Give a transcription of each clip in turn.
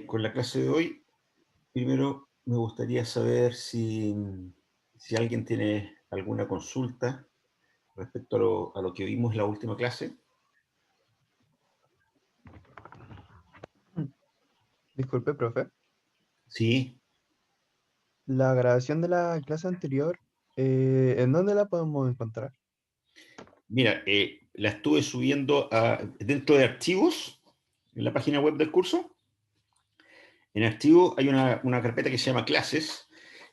Con la clase de hoy, primero me gustaría saber si alguien tiene alguna consulta respecto a lo que vimos en la última clase. Disculpe, profe. Sí, La grabación de la clase anterior, ¿en dónde la podemos encontrar? mira, la estuve subiendo dentro de archivos en la página web del curso. En archivos hay una carpeta que se llama clases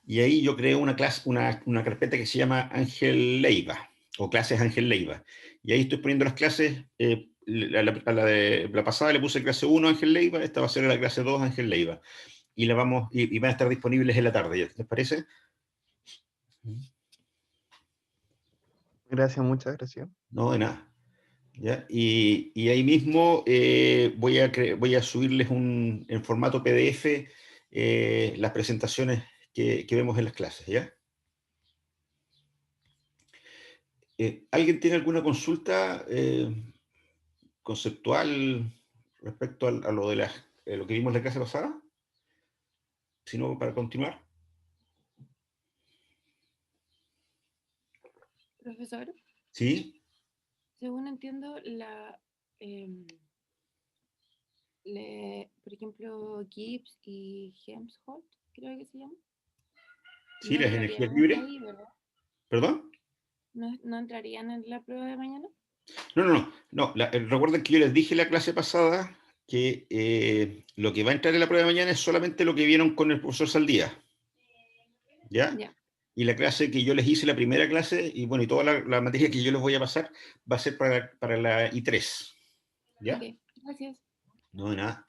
y ahí yo creé una carpeta que se llama Ángel Leiva o clases Ángel Leiva. Y ahí estoy poniendo las clases. A la pasada le puse clase 1 Ángel Leiva, esta va a ser la clase 2 Ángel Leiva. Y van a estar disponibles en la tarde, ¿les parece? Gracias, muchas gracias. No, de nada. ¿Ya? Y ahí mismo voy a subirles en formato PDF las presentaciones que vemos en las clases, ¿ya? ¿Alguien tiene alguna consulta conceptual respecto a lo de lo que vimos en la clase pasada? Si no, para continuar. Profesor, ¿Sí? según entiendo, em, por ejemplo, Gibbs y Helmholtz, creo que se llama, ¿Sí, no las energías entrarían libres? ahí, ¿verdad? ¿Perdón? No entrarían en la prueba de mañana. Recuerden que yo les dije en la clase pasada que lo que va a entrar en la prueba de mañana es solamente lo que vieron con el profesor Saldía, ¿ya? Ya, Y la clase que yo les hice, la primera clase, y bueno, y toda la materia que yo les voy a pasar, va a ser para la I3, ¿ya? ok, gracias. No, de nada.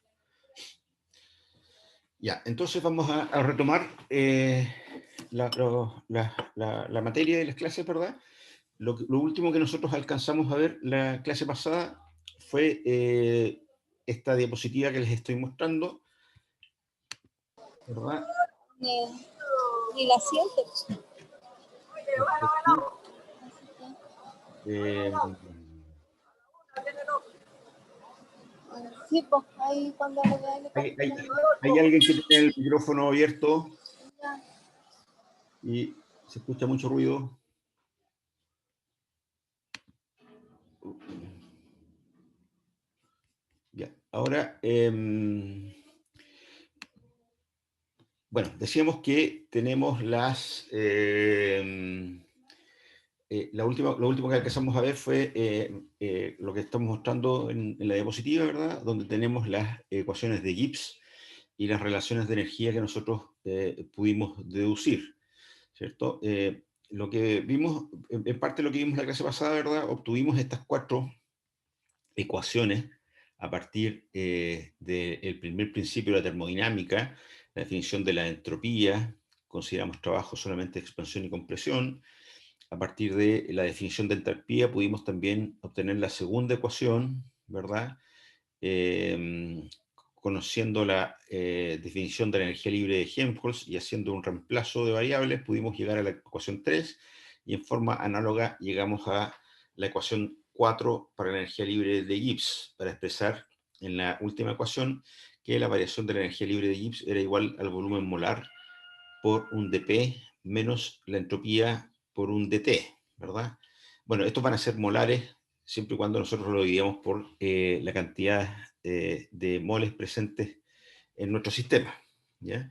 Ya, entonces vamos a retomar la materia de las clases, ¿verdad? Lo último que nosotros alcanzamos a ver la clase pasada fue esta diapositiva que les estoy mostrando, ¿verdad? Ni, ni la siente. Eh, Sí, pues ahí cuando le da le hay, hay- captura. hay alguien que tiene el micrófono abierto y se escucha mucho ruido. Ya, ahora, bueno, decíamos que tenemos lo último que alcanzamos a ver fue lo que estamos mostrando en la diapositiva, ¿verdad? Donde tenemos las ecuaciones de Gibbs y las relaciones de energía que nosotros pudimos deducir, ¿cierto? Lo que vimos, en parte lo que vimos la clase pasada, ¿verdad? Obtuvimos estas cuatro ecuaciones a partir del primer principio de la termodinámica, la definición de la entropía, consideramos trabajo solamente de expansión y compresión. A partir de la definición de entalpía pudimos también obtener la segunda ecuación, ¿verdad? Conociendo la definición de la energía libre de Helmholtz y haciendo un reemplazo de variables, pudimos llegar a la ecuación 3 y en forma análoga llegamos a la ecuación 4 para la energía libre de Gibbs, para expresar en la última ecuación que la variación de la energía libre de Gibbs era igual al volumen molar por un dp menos la entropía por un dt, ¿verdad? Bueno, estos van a ser molares siempre y cuando nosotros lo dividamos por la cantidad de moles presentes en nuestro sistema, ¿ya?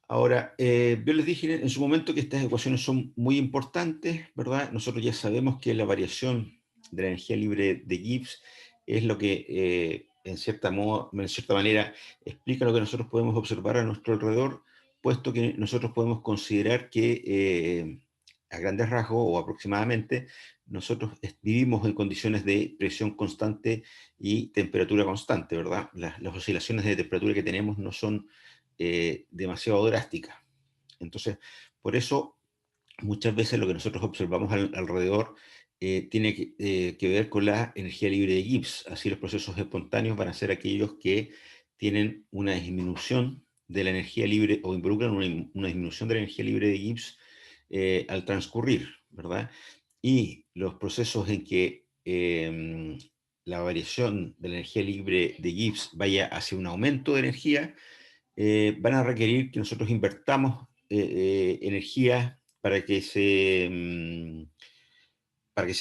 Ahora, yo les dije en su momento que estas ecuaciones son muy importantes, ¿verdad? Nosotros ya sabemos que la variación de la energía libre de Gibbs es lo que, en cierta manera, explica lo que nosotros podemos observar a nuestro alrededor, puesto que nosotros podemos considerar que, a grandes rasgos o aproximadamente, nosotros vivimos en condiciones de presión constante y temperatura constante, ¿verdad? Las oscilaciones de temperatura que tenemos no son demasiado drástica. Entonces, por eso muchas veces lo que nosotros observamos alrededor tiene que ver con la energía libre de Gibbs. Así los procesos espontáneos van a ser aquellos que tienen una disminución de la energía libre o involucran una disminución de la energía libre de Gibbs al transcurrir, ¿verdad? Y los procesos en que la variación de la energía libre de Gibbs vaya hacia un aumento de energía, van a requerir que nosotros invertamos energía para que se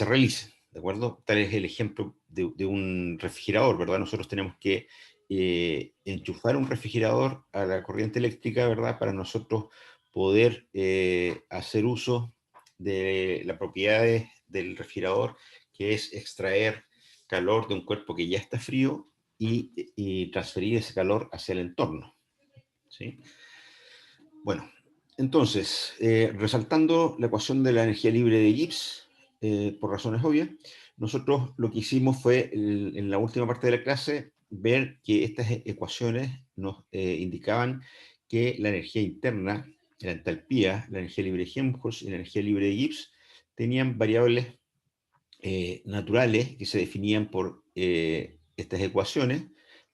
realice, ¿de acuerdo? Tal es el ejemplo de un refrigerador, ¿verdad? Nosotros tenemos que enchufar un refrigerador a la corriente eléctrica, ¿verdad? Para nosotros poder hacer uso de las propiedades del refrigerador, que es extraer calor de un cuerpo que ya está frío y transferir ese calor hacia el entorno, ¿sí? Bueno, entonces, resaltando la ecuación de la energía libre de Gibbs, por razones obvias, nosotros lo que hicimos fue, en la última parte de la clase, ver que estas ecuaciones nos indicaban que la energía interna, la entalpía, la energía libre de Helmholtz y la energía libre de Gibbs tenían variables naturales que se definían por estas ecuaciones,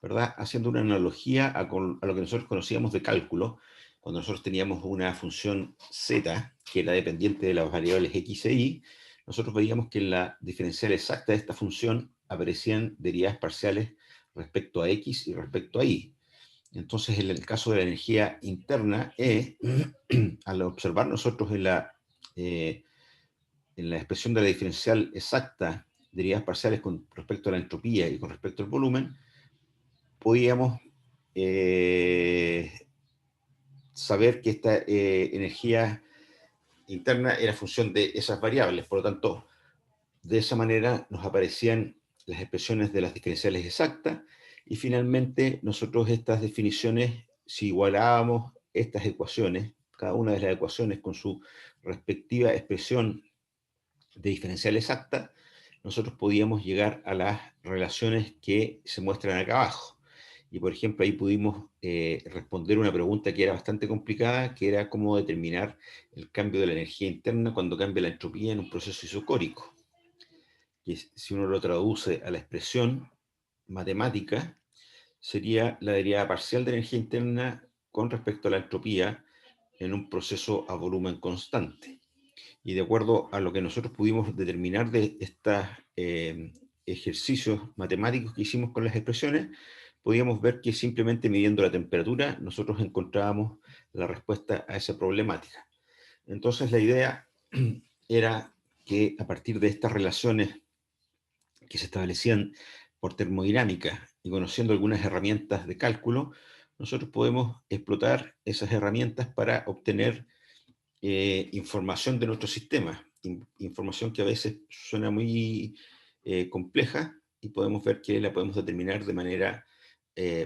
¿verdad? Haciendo una analogía a lo que nosotros conocíamos de cálculo, cuando nosotros teníamos una función z, que era dependiente de las variables x e y, nosotros veíamos que en la diferencial exacta de esta función aparecían derivadas parciales respecto a x y respecto a y. Entonces, en el caso de la energía interna E, al observar nosotros en la expresión de la diferencial exacta, derivadas parciales con respecto a la entropía y con respecto al volumen, podíamos saber que esta energía interna era función de esas variables. Por lo tanto, de esa manera nos aparecían las expresiones de las diferenciales exactas y finalmente nosotros estas definiciones, si igualábamos estas ecuaciones, cada una de las ecuaciones con su respectiva expresión de diferencial exacta, nosotros podíamos llegar a las relaciones que se muestran acá abajo. Y por ejemplo, ahí pudimos responder una pregunta que era bastante complicada, que era cómo determinar el cambio de la energía interna cuando cambia la entropía en un proceso isocórico. Que si uno lo traduce a la expresión matemática, sería la derivada parcial de energía interna con respecto a la entropía en un proceso a volumen constante. Y de acuerdo a lo que nosotros pudimos determinar de estos ejercicios matemáticos que hicimos con las expresiones, podíamos ver que simplemente midiendo la temperatura nosotros encontrábamos la respuesta a esa problemática. Entonces la idea era que a partir de estas relaciones que se establecían por termodinámica y conociendo algunas herramientas de cálculo, nosotros podemos explotar esas herramientas para obtener información de nuestro sistema, información que a veces suena muy compleja y podemos ver que la podemos determinar de manera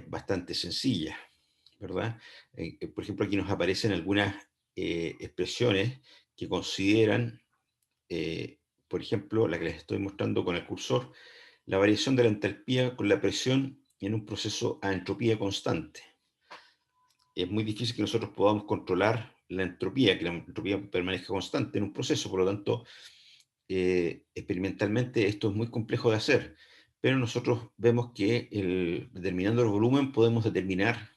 bastante sencilla, ¿verdad? Por ejemplo, aquí nos aparecen algunas expresiones que consideran, por ejemplo, la que les estoy mostrando con el cursor, la variación de la entalpía con la presión en un proceso a entropía constante. Es muy difícil que nosotros podamos controlar la entropía, que la entropía permanezca constante en un proceso, por lo tanto, experimentalmente esto es muy complejo de hacer, pero nosotros vemos que determinando el volumen podemos determinar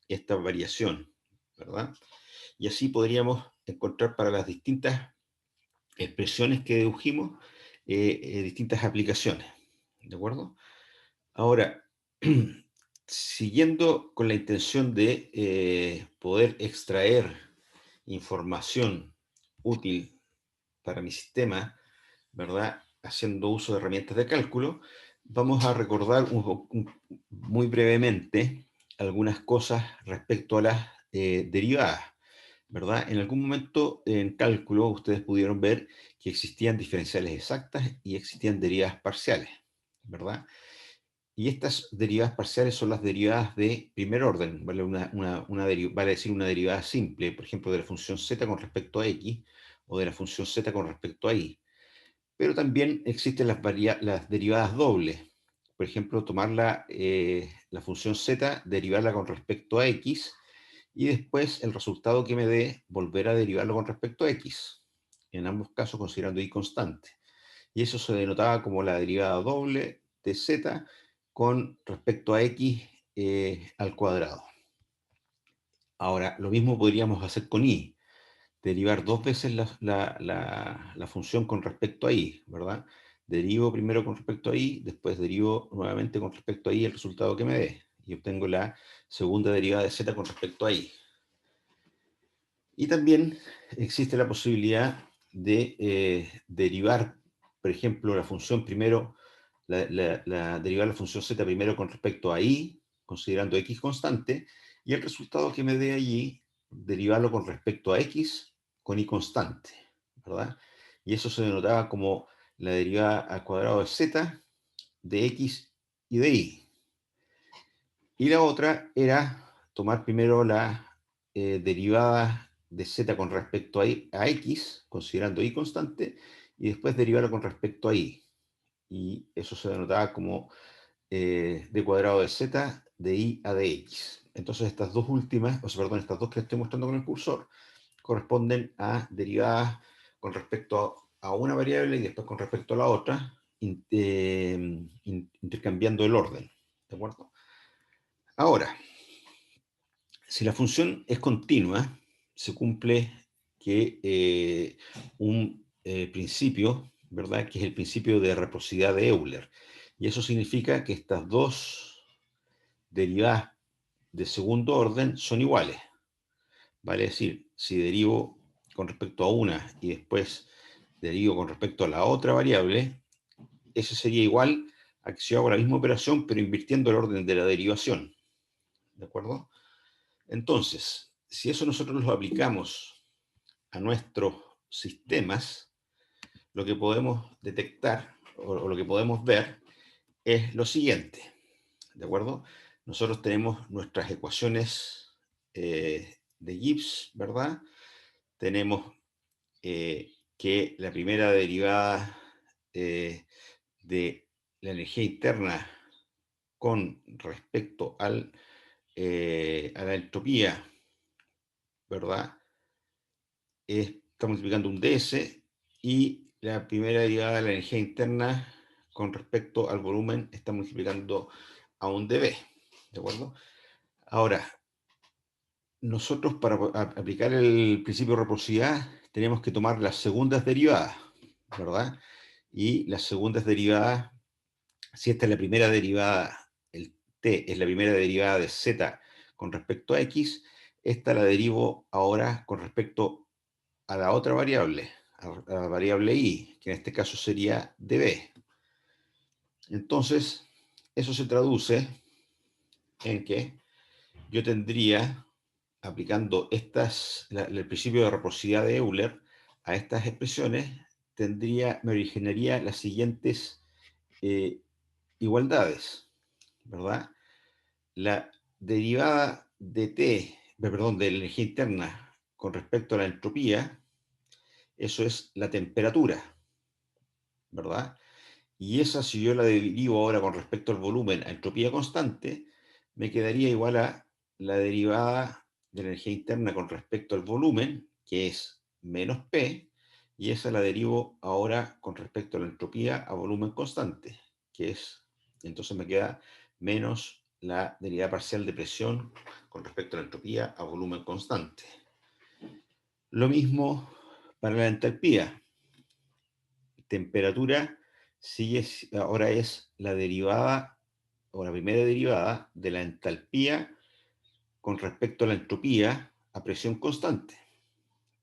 esta variación, ¿verdad? Y así podríamos encontrar para las distintas expresiones que dedujimos distintas aplicaciones, ¿de acuerdo? Ahora, siguiendo con la intención de poder extraer información útil para mi sistema, ¿verdad? Haciendo uso de herramientas de cálculo, vamos a recordar muy brevemente algunas cosas respecto a las derivadas, ¿verdad? En algún momento en cálculo ustedes pudieron ver que existían diferenciales exactas y existían derivadas parciales, ¿verdad? Y estas derivadas parciales son las derivadas de primer orden, ¿vale? Vale decir una derivada simple, por ejemplo, de la función z con respecto a x, o de la función z con respecto a y. Pero también existen las derivadas dobles. Por ejemplo, tomar la función z, derivarla con respecto a x, y después el resultado que me dé, volver a derivarlo con respecto a x. En ambos casos considerando y constante. Y eso se denotaba como la derivada doble de z con respecto a x al cuadrado. Ahora, lo mismo podríamos hacer con y, derivar dos veces la función con respecto a y, ¿verdad? derivo primero con respecto a I, después derivo nuevamente con respecto a I el resultado que me dé, y obtengo la segunda derivada de z con respecto a I. Y también existe la posibilidad de derivar, por ejemplo, la función primero, derivar la función z primero con respecto a I, considerando x constante, y el resultado que me dé allí, derivarlo con respecto a x con y constante, ¿verdad? Y eso se denotaba como la derivada al cuadrado de z, de x y de y. Y la otra era tomar primero la derivada de z con respecto a x, considerando y constante, y después derivarlo con respecto a y. Y eso se denotaba como d cuadrado de z de y a dx. Entonces estas dos últimas, o sea, perdón, estas dos que estoy mostrando con el cursor, corresponden a derivadas con respecto a una variable y después con respecto a la otra, intercambiando el orden. ¿De acuerdo? Ahora, si la función es continua, se cumple que un principio, ¿verdad? Que es el principio de reciprocidad de Euler. Y eso significa que estas dos derivadas de segundo orden son iguales. Vale decir, si derivo con respecto a una y después derivo con respecto a la otra variable, eso sería igual a que si yo hago la misma operación, pero invirtiendo el orden de la derivación. ¿De acuerdo? Entonces, si eso nosotros lo aplicamos a nuestros sistemas, lo que podemos detectar o lo que podemos ver es lo siguiente. ¿De acuerdo? Nosotros tenemos nuestras ecuaciones de Gibbs, ¿verdad? Tenemos que la primera derivada de la energía interna con respecto a la entropía, ¿verdad? Está multiplicando un ds, y la primera derivada de la energía interna con respecto al volumen está multiplicando a un dB. ¿De acuerdo? Ahora, nosotros para aplicar el principio de reciprocidad tenemos que tomar las segundas derivadas, ¿verdad? Y las segundas derivadas, si esta es la primera derivada, el t es la primera derivada de z con respecto a x, esta la derivo ahora con respecto a la otra variable, a la variable y, que en este caso sería db. Entonces, eso se traduce en que yo tendría, aplicando el principio de reciprocidad de Euler a estas expresiones, me originaría las siguientes eh, igualdades, ¿verdad? La derivada de T, perdón, de la energía interna con respecto a la entropía, eso es la temperatura, ¿verdad? Y esa, si yo la derivo ahora con respecto al volumen a entropía constante, me quedaría igual a la derivada de la energía interna con respecto al volumen, que es menos P, y esa la derivo ahora con respecto a la entropía a volumen constante, que es, entonces me queda menos la derivada parcial de presión con respecto a la entropía a volumen constante. Lo mismo para la entalpía. Temperatura ahora es la derivada, o la primera derivada de la entalpía con respecto a la entropía a presión constante.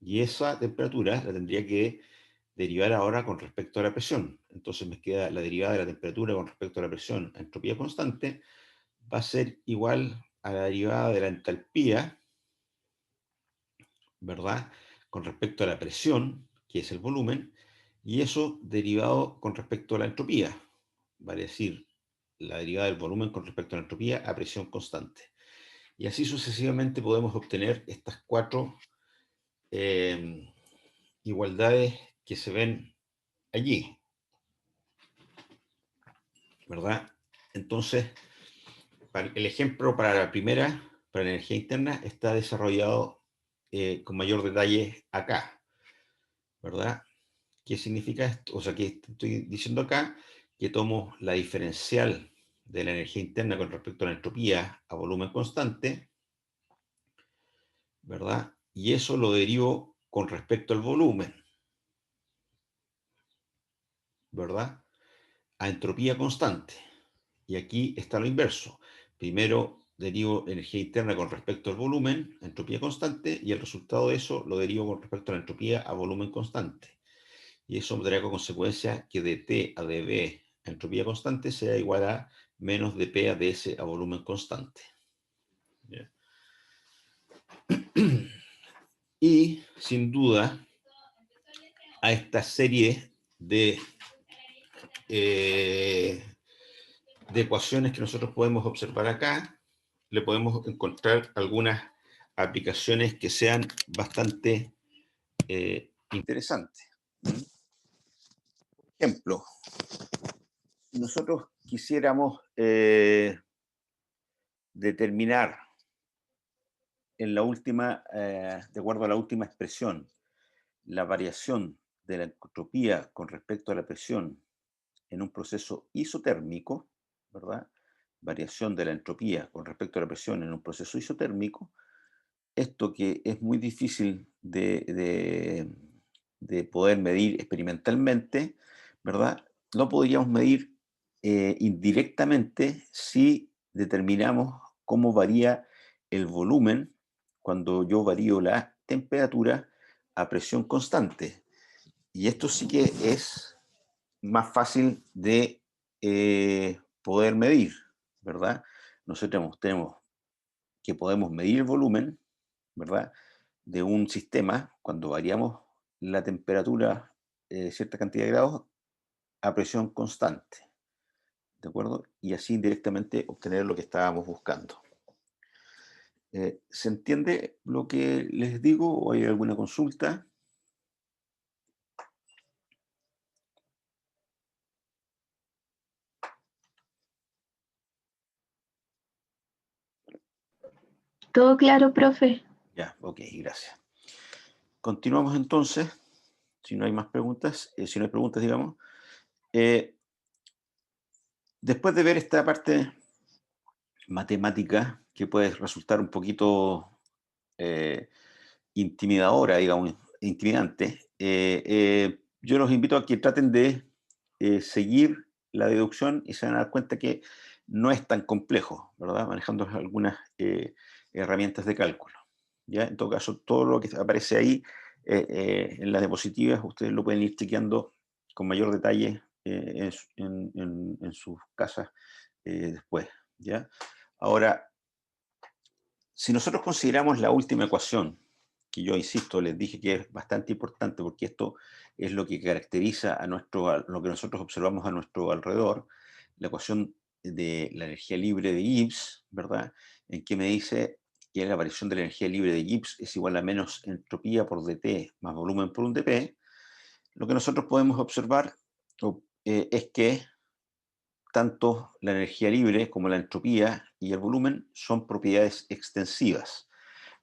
Y esa temperatura la tendría que derivar ahora con respecto a la presión. Entonces me queda la derivada de la temperatura con respecto a la presión a entropía constante, va a ser igual a la derivada de la entalpía, ¿verdad? Con respecto a la presión, que es el volumen, y eso derivado con respecto a la entropía, vale decir, la derivada del volumen con respecto a la entropía a presión constante. Y así sucesivamente podemos obtener estas cuatro igualdades que se ven allí, ¿verdad? Entonces, el ejemplo para la primera, para la energía interna, está desarrollado con mayor detalle acá, ¿verdad? ¿Qué significa esto? O sea, que estoy diciendo acá que tomo la diferencial de la energía interna con respecto a la entropía a volumen constante, ¿verdad? Y eso lo derivo con respecto al volumen, ¿verdad? a entropía constante. Y aquí está lo inverso. Primero derivo energía interna con respecto al volumen, entropía constante, y el resultado de eso lo derivo con respecto a la entropía a volumen constante. Y eso me trae como consecuencia que de T a dB a entropía constante sea igual a menos de P a ds a volumen constante. ¿Ya? Y, sin duda, a esta serie de ecuaciones que nosotros podemos observar acá, le podemos encontrar algunas aplicaciones que sean bastante interesantes. Por ejemplo, si nosotros quisiéramos determinar en la última, de acuerdo a la última expresión, la variación de la entropía con respecto a la presión en un proceso isotérmico, ¿verdad? Variación de la entropía con respecto a la presión en un proceso isotérmico, esto que es muy difícil de poder medir experimentalmente, ¿verdad? Lo podríamos medir indirectamente si determinamos cómo varía el volumen cuando yo varío la temperatura a presión constante. Y esto sí que es más fácil de poder medir, ¿verdad? Nosotros tenemos que podemos medir el volumen, ¿verdad?, de un sistema cuando variamos la temperatura cierta cantidad de grados a presión constante, ¿de acuerdo? Y así indirectamente obtener lo que estábamos buscando. ¿Se entiende lo que les digo o hay alguna consulta? Todo claro, profe. Ya, ok, gracias. Continuamos entonces, si no hay más preguntas, si no hay preguntas, digamos. Después de ver esta parte matemática, que puede resultar un poquito intimidadora, digamos, intimidante, yo los invito a que traten de seguir la deducción y se van a dar cuenta que no es tan complejo, ¿verdad? Manejando algunas herramientas de cálculo. ¿Ya? En todo caso, todo lo que aparece ahí en las diapositivas, ustedes lo pueden ir chequeando con mayor detalle en sus casas después. ¿Ya? Ahora, si nosotros consideramos la última ecuación, que yo insisto, les dije que es bastante importante porque esto es lo que caracteriza a lo que nosotros observamos a nuestro alrededor, la ecuación de la energía libre de Gibbs, ¿verdad? En que me dice que la variación de la energía libre de Gibbs es igual a menos entropía por dt más volumen por un dp. Lo que nosotros podemos observar es que tanto la energía libre como la entropía y el volumen son propiedades extensivas.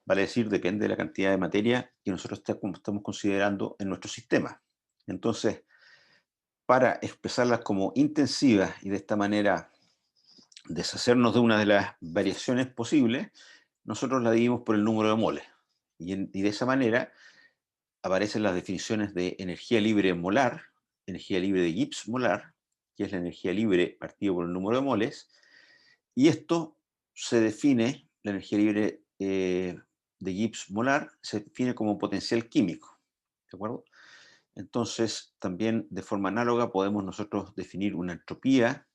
Vale decir, depende de la cantidad de materia que nosotros estamos considerando en nuestro sistema. Entonces, para expresarlas como intensivas y de esta manera deshacernos de una de las variaciones posibles, nosotros la dividimos por el número de moles. Y de esa manera aparecen las definiciones de energía libre molar, energía libre de Gibbs molar, que es la energía libre partido por el número de moles, y esto se define, la energía libre de Gibbs molar, se define como potencial químico, ¿de acuerdo? Entonces, también de forma análoga podemos nosotros definir una entropía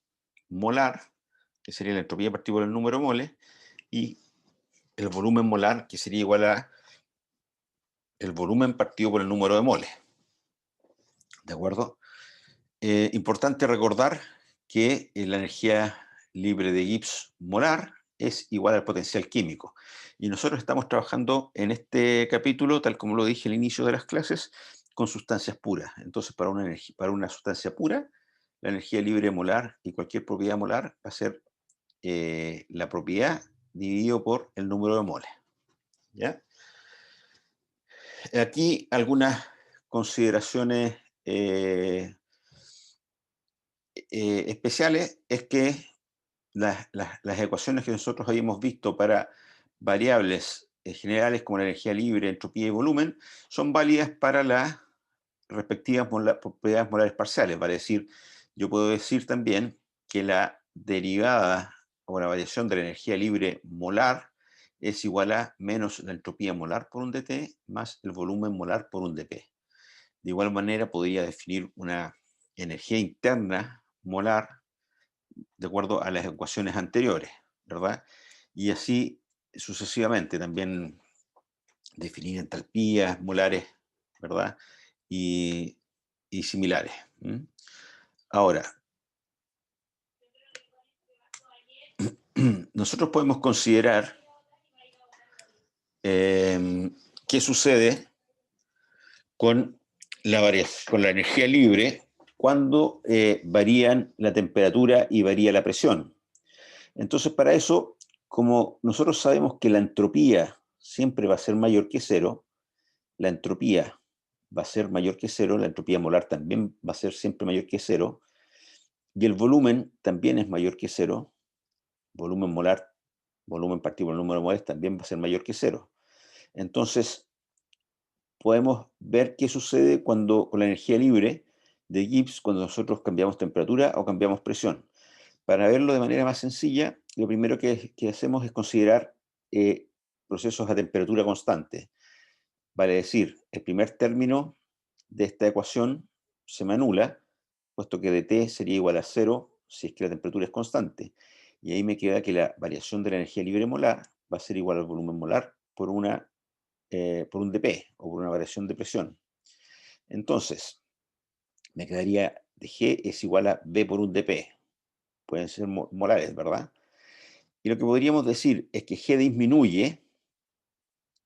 molar, que sería la entropía partido por el número de moles, y el volumen molar, que sería igual a el volumen partido por el número de moles, ¿de acuerdo? Importante recordar que la energía libre de Gibbs molar es igual al potencial químico. Y nosotros estamos trabajando en este capítulo, tal como lo dije al inicio de las clases, con sustancias puras. Entonces, para una sustancia pura, la energía libre molar y cualquier propiedad molar va a ser la propiedad dividido por el número de moles. ¿Ya? Aquí algunas consideraciones especiales es que las ecuaciones que nosotros habíamos visto para variables generales como la energía libre, entropía y volumen son válidas para las respectivas propiedades molares parciales, vale decir yo puedo decir también que la derivada o la variación de la energía libre molar es igual a menos la entropía molar por un dt más el volumen molar por un dp. De igual manera podría definir una energía interna molar de acuerdo a las ecuaciones anteriores, ¿verdad? Y así sucesivamente, también definir entalpías molares, ¿verdad? Y similares. Ahora, nosotros podemos considerar qué sucede con con la energía libre cuando varían la temperatura y varía la presión. Entonces, para eso, como nosotros sabemos que la entropía siempre va a ser mayor que cero, la entropía va a ser mayor que cero, la entropía molar también va a ser siempre mayor que cero, y el volumen también es mayor que cero, volumen molar, volumen partido por el número de moles también va a ser mayor que cero. Entonces, podemos ver qué sucede con la energía libre de Gibbs cuando nosotros cambiamos temperatura o cambiamos presión. Para verlo de manera más sencilla, lo primero que hacemos es considerar procesos a temperatura constante. Vale decir, el primer término de esta ecuación se me anula, puesto que dt sería igual a 0 si es que la temperatura es constante. Y ahí me queda que la variación de la energía libre molar va a ser igual al volumen molar por un dp, o por una variación de presión. Entonces, me quedaría de G es igual a B por un dp. Pueden ser molares, ¿verdad? Y lo que podríamos decir es que G disminuye,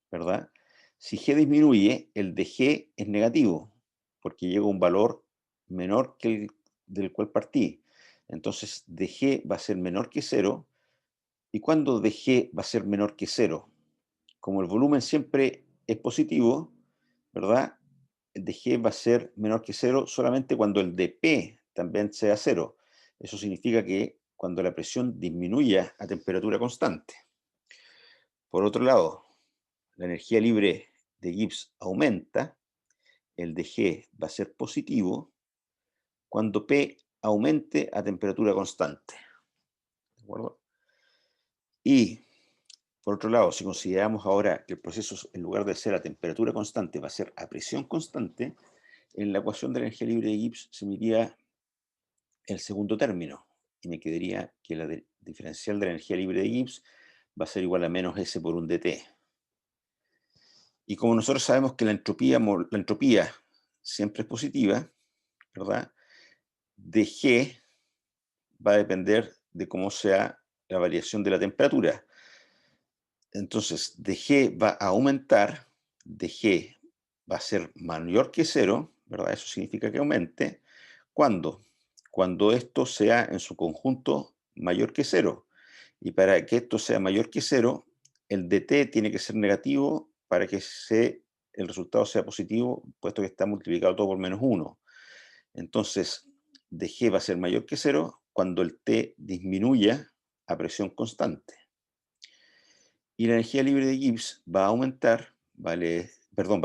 ¿verdad? Si G disminuye, el de G es negativo, porque llega a un valor menor que el del cual partí. Entonces, dg va a ser menor que 0. ¿Y cuándo dg va a ser menor que 0? Como el volumen siempre es positivo, ¿verdad? El dg va a ser menor que 0 solamente cuando el dp también sea 0. Eso significa que cuando la presión disminuya a temperatura constante. Por otro lado, la energía libre de Gibbs aumenta, el dg va a ser positivo cuando P aumente a temperatura constante. ¿De acuerdo? Y, por otro lado, si consideramos ahora que el proceso, en lugar de ser a temperatura constante, va a ser a presión constante, en la ecuación de la energía libre de Gibbs se me iría el segundo término y me quedaría que la diferencial de la energía libre de Gibbs va a ser igual a menos S por un dt. Y como nosotros sabemos que la entropía siempre es positiva, ¿verdad? dg va a depender de cómo sea la variación de la temperatura. Entonces, dg va a aumentar, dg va a ser mayor que 0, ¿verdad? Eso significa que aumente. ¿Cuándo? Cuando esto sea en su conjunto mayor que 0. Y para que esto sea mayor que 0, el dt tiene que ser negativo para que el resultado sea positivo, puesto que está multiplicado todo por menos 1. Entonces, dg va a ser mayor que 0 cuando el t disminuya a presión constante. Y la energía libre de Gibbs va a aumentar, va a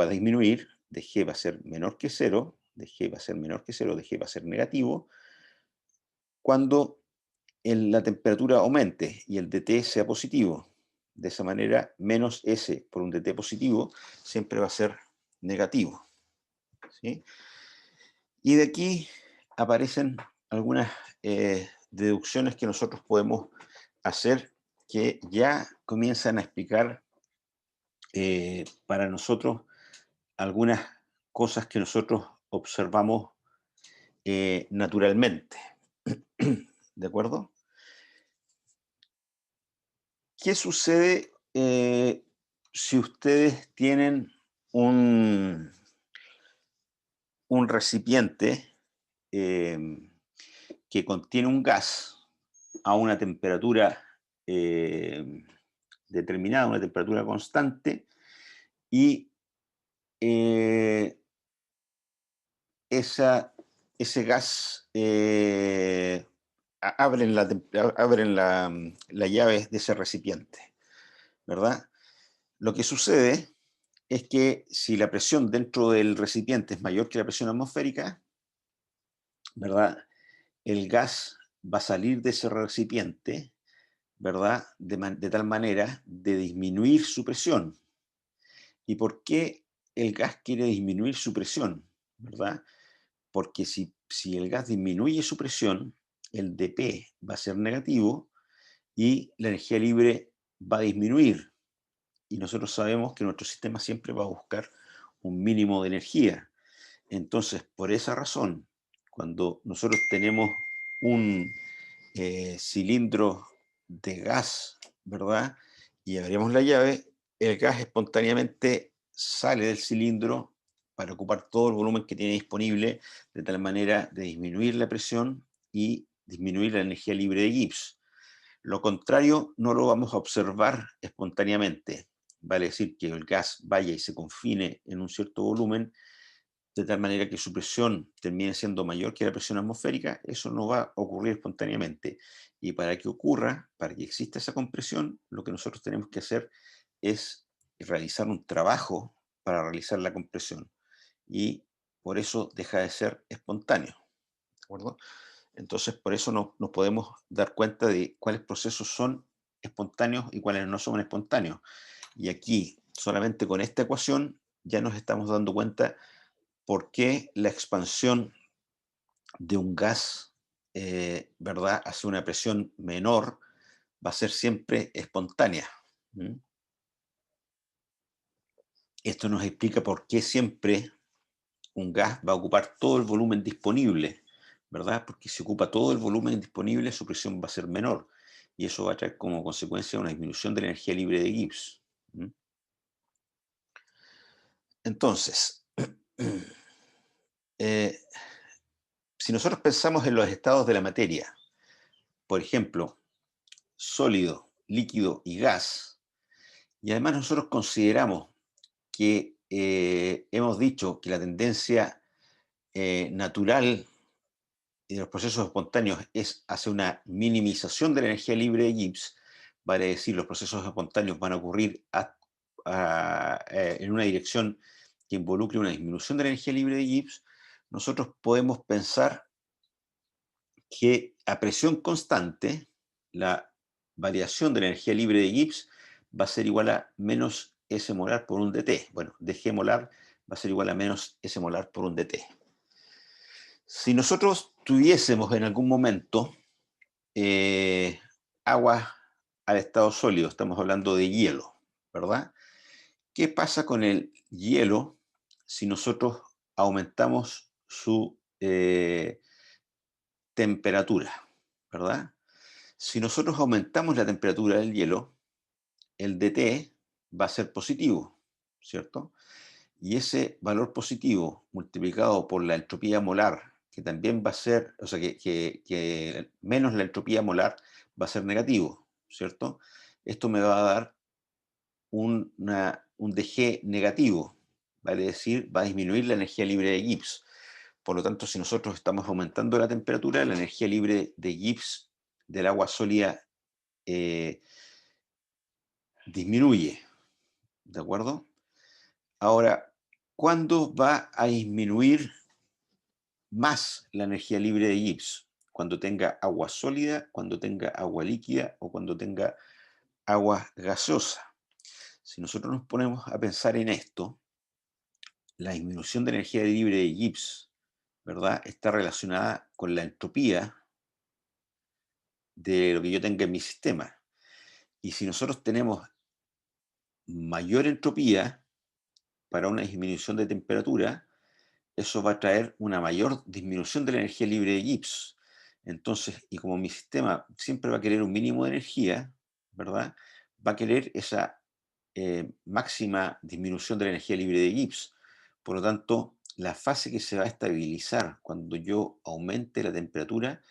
disminuir, dg va a ser menor que 0, dg va a ser menor que 0, dg va a ser negativo, cuando la temperatura aumente y el dt sea positivo. De esa manera, menos S por un dt positivo siempre va a ser negativo. ¿Sí? Y de aquí aparecen algunas deducciones que nosotros podemos hacer que ya comienzan a explicar para nosotros algunas cosas que nosotros observamos naturalmente. ¿De acuerdo? ¿Qué sucede si ustedes tienen un recipiente que contiene un gas a una temperatura determinada, una temperatura constante, y ese gas abren la llave de ese recipiente, ¿verdad? Lo que sucede es que si la presión dentro del recipiente es mayor que la presión atmosférica, ¿verdad? el gas va a salir de ese recipiente, ¿verdad? De tal manera de disminuir su presión. ¿Y por qué el gas quiere disminuir su presión? ¿Verdad? Porque si el gas disminuye su presión, el dP va a ser negativo y la energía libre va a disminuir. Y nosotros sabemos que nuestro sistema siempre va a buscar un mínimo de energía. Entonces, por esa razón, cuando nosotros tenemos un cilindro de gas, ¿verdad? Y abrimos la llave, el gas espontáneamente sale del cilindro para ocupar todo el volumen que tiene disponible, de tal manera de disminuir la presión y disminuir la energía libre de Gibbs. Lo contrario no lo vamos a observar espontáneamente. Vale decir que el gas vaya y se confine en un cierto volumen, de tal manera que su presión termine siendo mayor que la presión atmosférica. Eso no va a ocurrir espontáneamente. Y para que ocurra, para que exista esa compresión, lo que nosotros tenemos que hacer es realizar un trabajo para realizar la compresión. Y por eso deja de ser espontáneo. ¿De acuerdo? Entonces, por eso nos podemos dar cuenta de cuáles procesos son espontáneos y cuáles no son espontáneos. Y aquí, solamente con esta ecuación, ya nos estamos dando cuenta por qué la expansión de un gas, ¿verdad?, hacia una presión menor va a ser siempre espontánea. ¿Mm? Esto nos explica por qué siempre un gas va a ocupar todo el volumen disponible, ¿verdad? Porque si ocupa todo el volumen disponible, su presión va a ser menor. Y eso va a traer como consecuencia una disminución de la energía libre de Gibbs. ¿Mm? Entonces, si nosotros pensamos en los estados de la materia, por ejemplo, sólido, líquido y gas, y además nosotros consideramos que hemos dicho que la tendencia natural de los procesos espontáneos es hacia una minimización de la energía libre de Gibbs, vale decir, los procesos espontáneos van a ocurrir en una dirección que involucre una disminución de la energía libre de Gibbs. Nosotros podemos pensar que a presión constante, la variación de la energía libre de Gibbs va a ser igual a menos S molar por un dt. Bueno, dG molar va a ser igual a menos S molar por un dt. Si nosotros tuviésemos en algún momento agua al estado sólido, estamos hablando de hielo, ¿verdad? ¿Qué pasa con el hielo si nosotros aumentamos su temperatura, ¿verdad? Si nosotros aumentamos la temperatura del hielo, el dt va a ser positivo, ¿cierto? Y ese valor positivo multiplicado por la entropía molar, que también va a ser, o sea, que menos la entropía molar va a ser negativo, ¿cierto? Esto me va a dar un dG negativo, vale decir, va a disminuir la energía libre de Gibbs. Por lo tanto, si nosotros estamos aumentando la temperatura, la energía libre de Gibbs del agua sólida disminuye, ¿de acuerdo? Ahora, ¿cuándo va a disminuir más la energía libre de Gibbs? Cuando tenga agua sólida, cuando tenga agua líquida o cuando tenga agua gaseosa. Si nosotros nos ponemos a pensar en esto, la disminución de energía libre de Gibbs, ¿verdad?, está relacionada con la entropía de lo que yo tenga en mi sistema. Y si nosotros tenemos mayor entropía para una disminución de temperatura, eso va a traer una mayor disminución de la energía libre de Gibbs. Entonces, y como mi sistema siempre va a querer un mínimo de energía, ¿verdad?, va a querer esa máxima disminución de la energía libre de Gibbs. Por lo tanto, la fase que se va a estabilizar cuando yo aumente la temperatura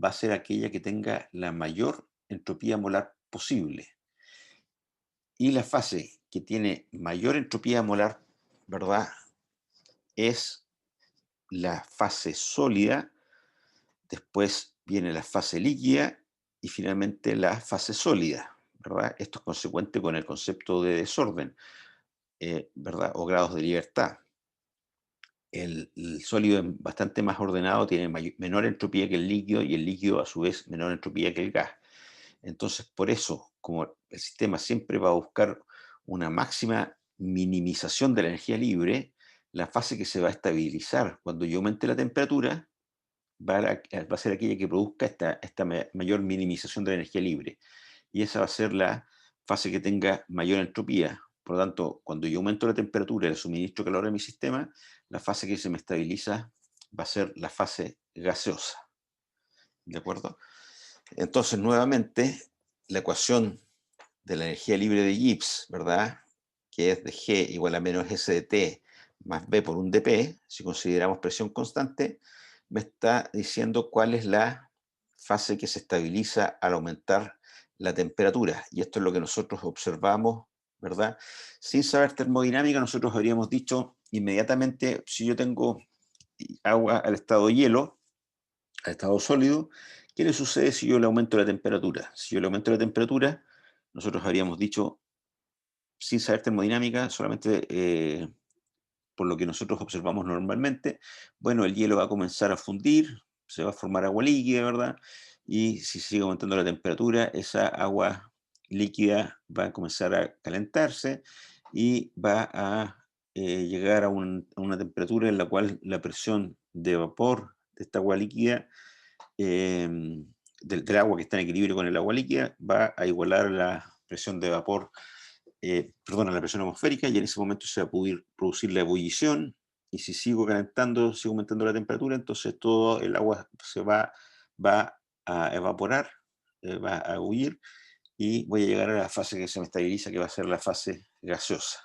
va a ser aquella que tenga la mayor entropía molar posible. Y la fase que tiene mayor entropía molar, ¿verdad?, es la fase sólida, después viene la fase líquida y finalmente la fase sólida, ¿verdad? Esto es consecuente con el concepto de desorden, ¿verdad? O grados de libertad. el sólido es bastante más ordenado, tiene menor entropía que el líquido, y el líquido a su vez menor entropía que el gas. Entonces, por eso, como el sistema siempre va a buscar una máxima minimización de la energía libre, la fase que se va a estabilizar cuando yo aumente la temperatura va a ser aquella que produzca esta mayor minimización de la energía libre. Y esa va a ser la fase que tenga mayor entropía. Por lo tanto, cuando yo aumento la temperatura y le suministro calor a mi sistema, la fase que se me estabiliza va a ser la fase gaseosa. ¿De acuerdo? Entonces, nuevamente, la ecuación de la energía libre de Gibbs, ¿verdad? Que es de G igual a menos S de T más B por un dP, si consideramos presión constante, me está diciendo cuál es la fase que se estabiliza al aumentar la temperatura. Y esto es lo que nosotros observamos, ¿verdad? Sin saber termodinámica, nosotros habríamos dicho inmediatamente, si yo tengo agua al estado de hielo, al estado sólido, ¿qué le sucede si yo le aumento la temperatura? Si yo le aumento la temperatura, nosotros habríamos dicho, sin saber termodinámica, solamente por lo que nosotros observamos normalmente, bueno, el hielo va a comenzar a fundir, se va a formar agua líquida, ¿verdad? Y si sigue aumentando la temperatura, esa agua líquida va a comenzar a calentarse y va a llegar a una temperatura en la cual la presión de vapor de esta agua líquida, del agua que está en equilibrio con el agua líquida, va a igualar la presión de vapor, perdón, a la presión atmosférica, y en ese momento se va a poder producir la ebullición, y si sigo calentando, sigo aumentando la temperatura, entonces todo el agua va a evaporar, va a huir, y voy a llegar a la fase que se me estabiliza, que va a ser la fase gaseosa.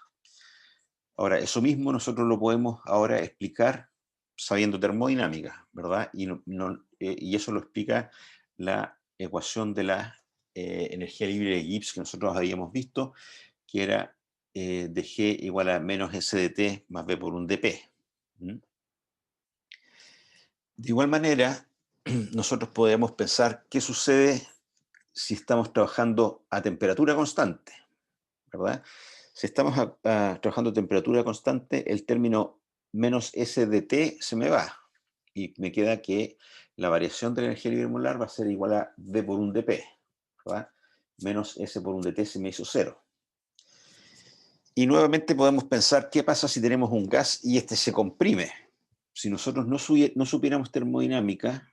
Ahora, eso mismo nosotros lo podemos ahora explicar sabiendo termodinámica, ¿verdad? Y eso lo explica la ecuación de la energía libre de Gibbs que nosotros habíamos visto, que era de G igual a menos S de T más B por un dP. ¿Mm? De igual manera, nosotros podemos pensar qué sucede si estamos trabajando a temperatura constante, ¿verdad? Si estamos trabajando a temperatura constante, el término menos S de T se me va, y me queda que la variación de la energía libre molar va a ser igual a V por un dP, ¿verdad? Menos S por un dt se me hizo 0. Y nuevamente podemos pensar qué pasa si tenemos un gas y este se comprime. Si nosotros no supiéramos termodinámica,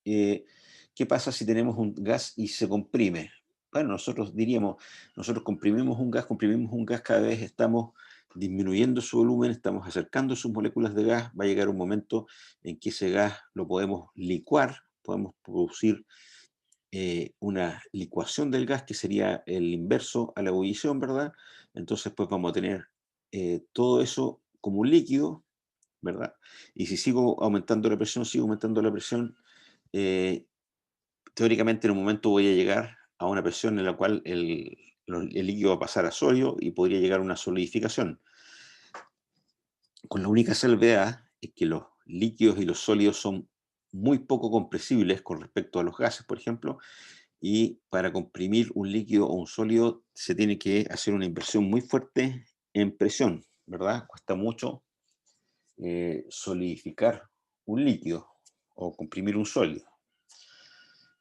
¿qué pasa si tenemos un gas y se comprime? Bueno, nosotros diríamos, nosotros comprimimos un gas, cada vez estamos disminuyendo su volumen, estamos acercando sus moléculas de gas, va a llegar un momento en que ese gas lo podemos licuar, podemos producir una licuación del gas, que sería el inverso a la ebullición, ¿verdad? Entonces, pues vamos a tener todo eso como un líquido, ¿verdad? Y si sigo aumentando la presión, teóricamente en un momento voy a llegar a una presión en la cual el líquido va a pasar a sólido y podría llegar a una solidificación. Con la única salvedad es que los líquidos y los sólidos son muy poco compresibles con respecto a los gases, por ejemplo, y para comprimir un líquido o un sólido se tiene que hacer una inversión muy fuerte en presión, ¿verdad? Cuesta mucho solidificar un líquido o comprimir un sólido.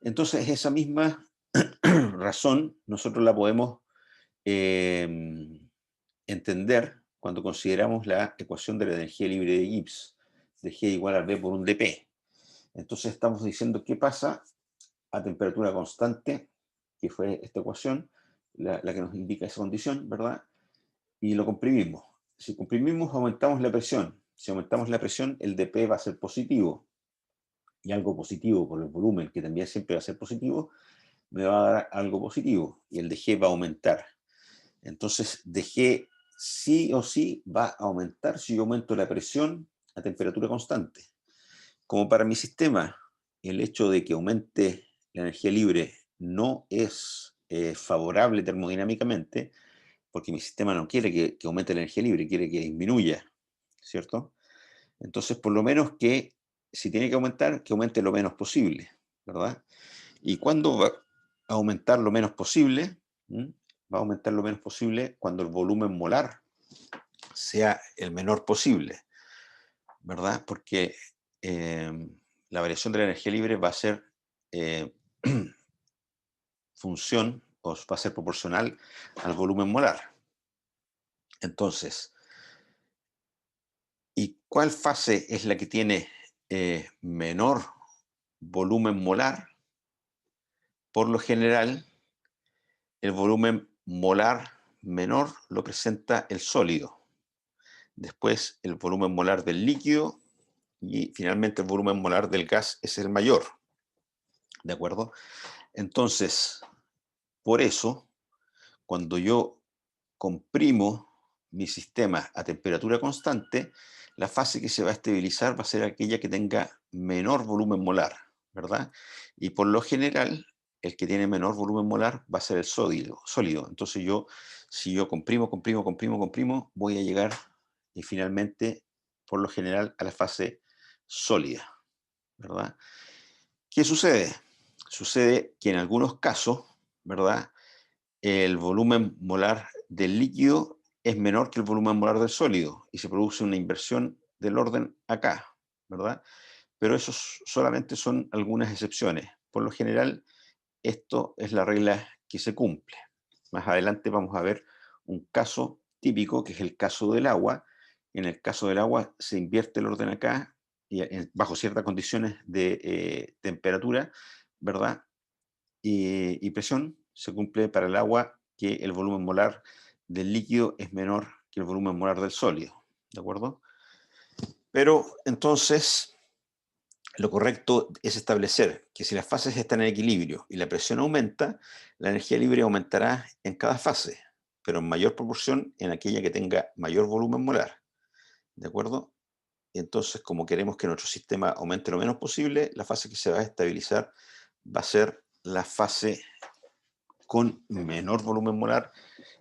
Entonces, esa misma razón nosotros la podemos entender cuando consideramos la ecuación de la energía libre de Gibbs, de G igual a V por un dP. Entonces estamos diciendo qué pasa a temperatura constante, que fue esta ecuación, la que nos indica esa condición, ¿verdad? Y lo comprimimos. Si comprimimos, aumentamos la presión. Si aumentamos la presión, el dP va a ser positivo. Y algo positivo por el volumen, que también siempre va a ser positivo, me va a dar algo positivo. Y el de G va a aumentar. Entonces, de G sí o sí va a aumentar si yo aumento la presión a temperatura constante. Como para mi sistema, el hecho de que aumente la energía libre no es favorable termodinámicamente, porque mi sistema no quiere que aumente la energía libre, quiere que disminuya, ¿cierto? Entonces, por lo menos que si tiene que aumente lo menos posible, ¿verdad? ¿Y cuándo va a aumentar lo menos posible? Va a aumentar lo menos posible cuando el volumen molar sea el menor posible. ¿verdad? Porque la variación de la energía libre va a ser función o va a ser proporcional al volumen molar. Entonces, ¿y cuál fase es la que tiene menor volumen molar? Por lo general, el volumen molar menor lo presenta el sólido. Después, el volumen molar del líquido y finalmente el volumen molar del gas es el mayor. ¿De acuerdo? Entonces, por eso, cuando yo comprimo mi sistema a temperatura constante, la fase que se va a estabilizar va a ser aquella que tenga menor volumen molar, ¿verdad? Y por lo general, el que tiene menor volumen molar va a ser el sólido. Entonces si yo comprimo, voy a llegar y finalmente, por lo general, a la fase sólida, ¿verdad? ¿Qué sucede? Sucede que en algunos casos, ¿verdad? El volumen molar del líquido es menor que el volumen molar del sólido y se produce una inversión del orden acá, ¿verdad? Pero eso solamente son algunas excepciones. Por lo general, esto es la regla que se cumple. Más adelante vamos a ver un caso típico, que es el caso del agua. En el caso del agua se invierte el orden acá y bajo ciertas condiciones de temperatura, ¿verdad? Y presión se cumple para el agua que el volumen molar del líquido es menor que el volumen molar del sólido, ¿de acuerdo? Pero entonces lo correcto es establecer que si las fases están en equilibrio y la presión aumenta, la energía libre aumentará en cada fase, pero en mayor proporción en aquella que tenga mayor volumen molar, ¿de acuerdo? Entonces, como queremos que nuestro sistema aumente lo menos posible, la fase que se va a estabilizar va a ser la fase con menor volumen molar,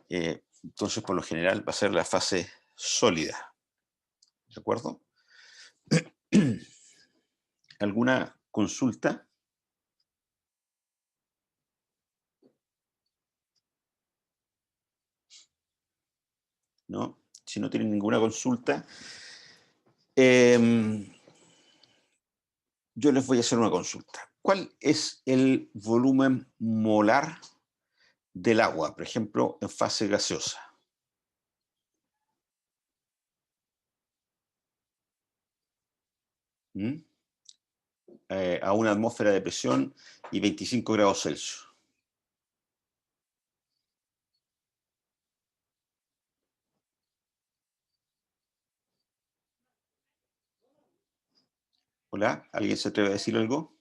entonces por lo general va a ser la fase sólida. ¿De acuerdo? ¿Alguna consulta? ¿No? Si no tienen ninguna consulta, yo les voy a hacer una consulta. ¿Cuál es el volumen molar del agua, por ejemplo, en fase gaseosa? ¿Mm? A una atmósfera de presión y 25 grados Celsius. Hola, ¿alguien se atreve a decir algo?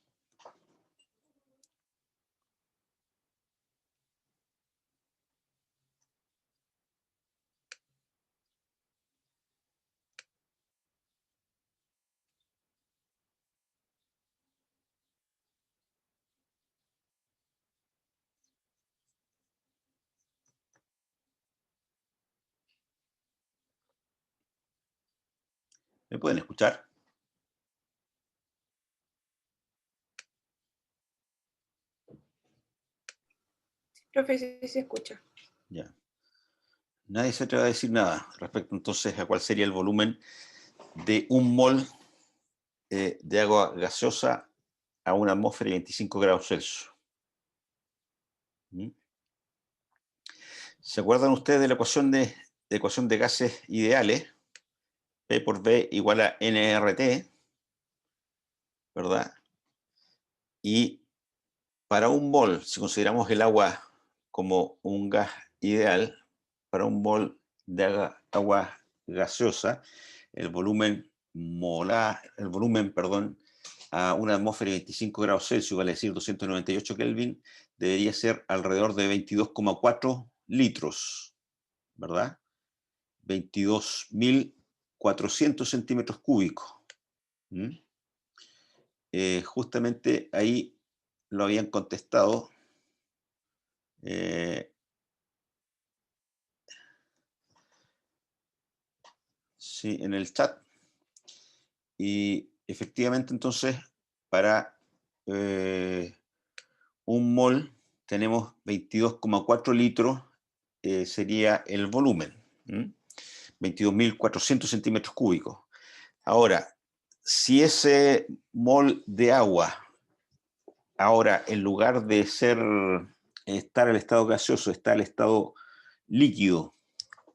¿Me pueden escuchar? Profe, sí se escucha. Ya. Nadie se atreve a decir nada respecto entonces a cuál sería el volumen de un mol de agua gaseosa a una atmósfera de 25 grados Celsius. ¿Mm? ¿Se acuerdan ustedes de la ecuación de gases ideales? P por V igual a nRT, ¿verdad? Y para un mol, si consideramos el agua como un gas ideal, para un mol de agua gaseosa, el volumen a una atmósfera de 25 grados Celsius, vale decir 298 Kelvin, debería ser alrededor de 22,4 litros, ¿verdad? 22.400 centímetros cúbicos. ¿Mm? Justamente ahí lo habían contestado sí, en el chat. Y efectivamente entonces para un mol tenemos 22,4 litros, sería el volumen, 22.400 centímetros cúbicos. Ahora, si ese mol de agua, ahora en lugar de estar al estado gaseoso, está al estado líquido,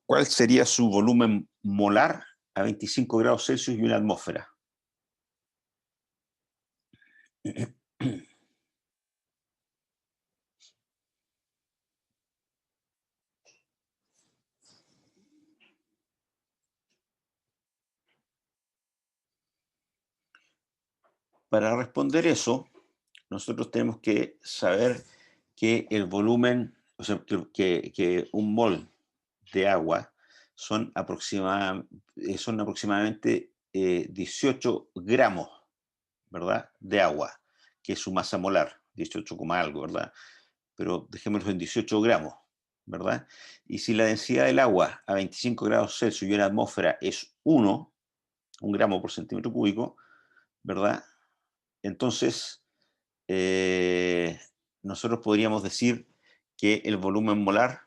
¿cuál sería su volumen molar a 25 grados Celsius y una atmósfera? Para responder eso, nosotros tenemos que saber que el volumen, o sea, que un mol de agua son, aproximadamente 18 gramos, ¿verdad?, de agua, que es su masa molar, 18, algo, ¿verdad? Pero dejémoslo en 18 gramos, ¿verdad? Y si la densidad del agua a 25 grados Celsius y una atmósfera es 1 gramo por centímetro cúbico, ¿verdad? Entonces, nosotros podríamos decir que el volumen molar,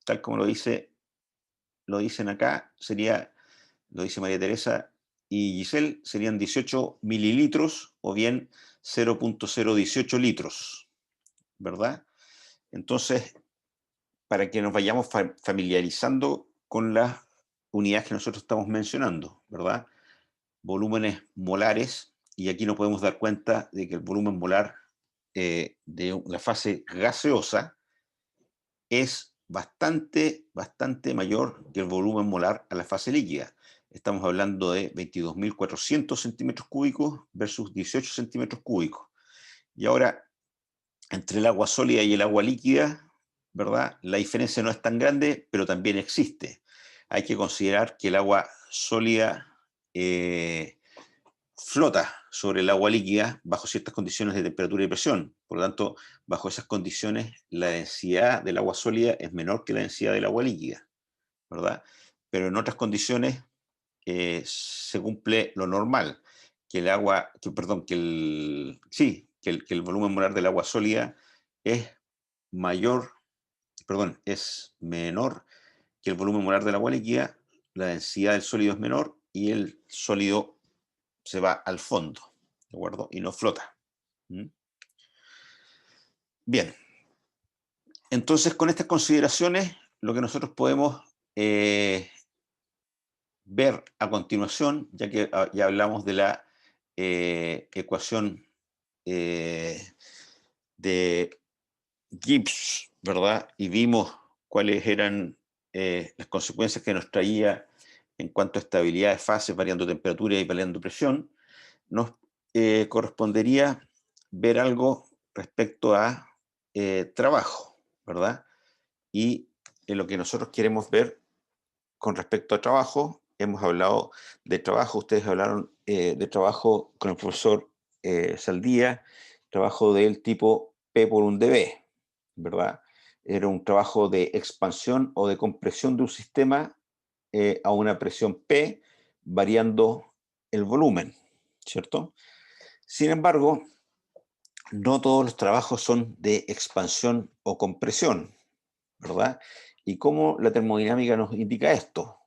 tal como lo dicen acá, lo dice María Teresa y Giselle, serían 18 mililitros o bien 0.018 litros, ¿verdad? Entonces, para que nos vayamos familiarizando con las unidades que nosotros estamos mencionando, ¿verdad? Volúmenes molares, y aquí nos podemos dar cuenta de que el volumen molar de la fase gaseosa es bastante mayor que el volumen molar a la fase líquida. Estamos hablando de 22.400 centímetros cúbicos versus 18 centímetros cúbicos. Y ahora, entre el agua sólida y el agua líquida, ¿verdad?, la diferencia no es tan grande, pero también existe. Hay que considerar que el agua sólida flota sobre el agua líquida bajo ciertas condiciones de temperatura y presión. Por lo tanto, bajo esas condiciones, la densidad del agua sólida es menor que la densidad del agua líquida, ¿verdad? Pero en otras condiciones se cumple lo normal, que el agua, que el volumen molar del agua sólida es es menor que el volumen molar del agua líquida, la densidad del sólido es menor y el sólido se va al fondo, ¿de acuerdo? Y no flota. ¿Mm? Bien. Entonces, con estas consideraciones, lo que nosotros podemos ver a continuación, ya que ya hablamos de la ecuación de Gibbs, ¿verdad? Y vimos cuáles eran las consecuencias que nos traía en cuanto a estabilidad de fases, variando temperatura y variando presión. Nos correspondería ver algo respecto a trabajo, ¿verdad? Y en lo que nosotros queremos ver con respecto a trabajo, hemos hablado de trabajo, ustedes hablaron de trabajo con el profesor Saldía, trabajo del tipo P por un dB, ¿verdad? Era un trabajo de expansión o de compresión de un sistema a una presión P, variando el volumen, ¿cierto? Sin embargo, no todos los trabajos son de expansión o compresión, ¿verdad? ¿Y cómo la termodinámica nos indica esto?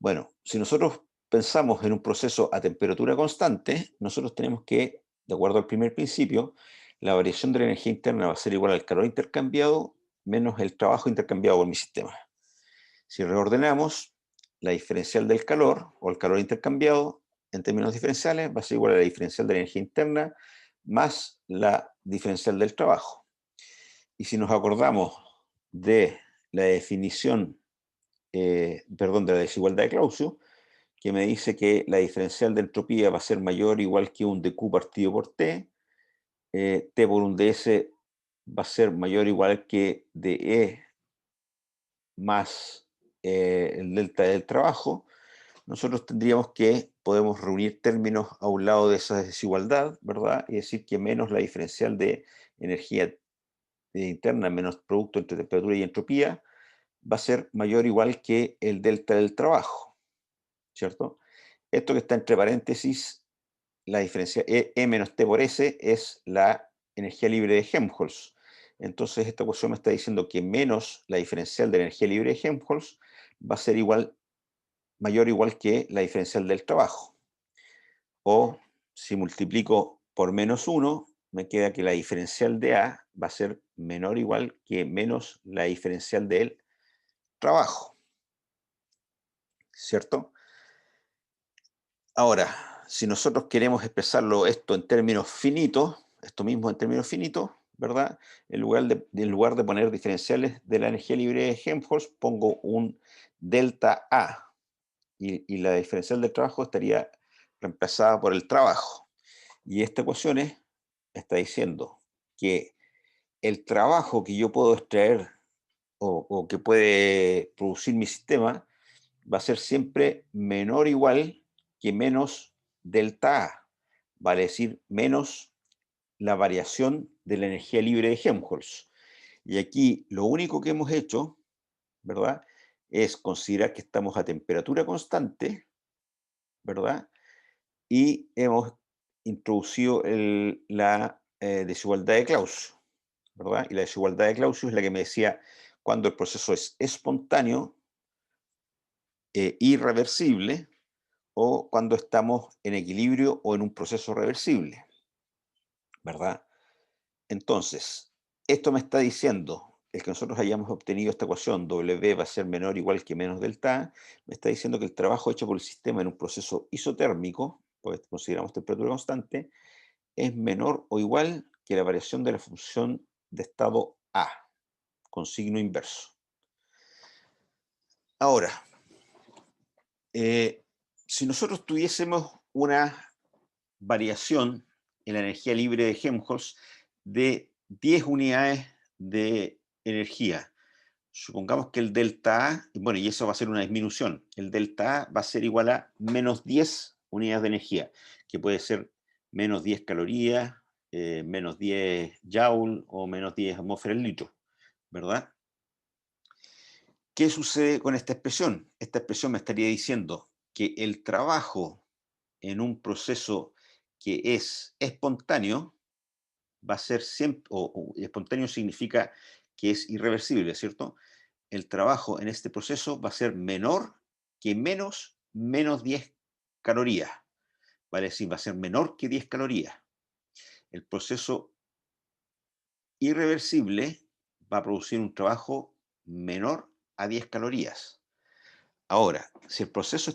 Bueno, si nosotros pensamos en un proceso a temperatura constante, nosotros tenemos que, de acuerdo al primer principio, la variación de la energía interna va a ser igual al calor intercambiado menos el trabajo intercambiado por mi sistema. Si reordenamos, la diferencial del calor o el calor intercambiado en términos diferenciales va a ser igual a la diferencial de la energía interna más la diferencial del trabajo. Y si nos acordamos de la definición, de la desigualdad de Clausius, que me dice que la diferencial de entropía va a ser mayor o igual que un dQ partido por T, T por un ds va a ser mayor o igual que dE más el delta del trabajo, nosotros tendríamos que podemos reunir términos a un lado de esa desigualdad, ¿verdad? Y decir que menos la diferencial de energía interna menos producto entre temperatura y entropía va a ser mayor o igual que el delta del trabajo, ¿cierto? Esto que está entre paréntesis, la diferencia E menos T por S es la energía libre de Helmholtz. Entonces esta ecuación me está diciendo que menos la diferencial de la energía libre de Helmholtz va a ser igual mayor o igual que la diferencial del trabajo. O si multiplico por menos 1, me queda que la diferencial de A va a ser menor o igual que menos la diferencial del trabajo. ¿Cierto? Ahora, si nosotros queremos expresarlo esto en términos finitos, esto mismo en términos finitos, ¿verdad? En lugar de poner diferenciales de la energía libre de Helmholtz, pongo un delta A. Y la diferencial del trabajo estaría reemplazada por el trabajo. Y esta ecuación está diciendo que el trabajo que yo puedo extraer o que puede producir mi sistema va a ser siempre menor o igual que menos delta A, vale decir, menos la variación de la energía libre de Helmholtz. Y aquí lo único que hemos hecho, ¿verdad?, es considerar que estamos a temperatura constante, ¿verdad? Y hemos introducido la desigualdad de Clausius, ¿verdad? Y la desigualdad de Clausius es la que me decía cuando el proceso es espontáneo, irreversible, o cuando estamos en equilibrio o en un proceso reversible, ¿verdad? Entonces, esto me está diciendo, el que nosotros hayamos obtenido esta ecuación, W va a ser menor o igual que menos delta A, me está diciendo que el trabajo hecho por el sistema en un proceso isotérmico, porque consideramos temperatura constante, es menor o igual que la variación de la función de estado A, con signo inverso. Ahora, si nosotros tuviésemos una variación en la energía libre de Helmholtz de 10 unidades de energía. Supongamos que el delta A, bueno, y eso va a ser una disminución, el delta A va a ser igual a menos 10 unidades de energía, que puede ser menos 10 calorías, menos 10 joule o menos 10 atmósferas litro, ¿verdad? ¿Qué sucede con esta expresión? Esta expresión me estaría diciendo que el trabajo en un proceso que es espontáneo va a ser siempre, o espontáneo significa que es irreversible, ¿cierto? El trabajo en este proceso va a ser menor que menos 10 calorías, vale decir, va a ser menor que 10 calorías. El proceso irreversible va a producir un trabajo menor a 10 calorías. Ahora, si el proceso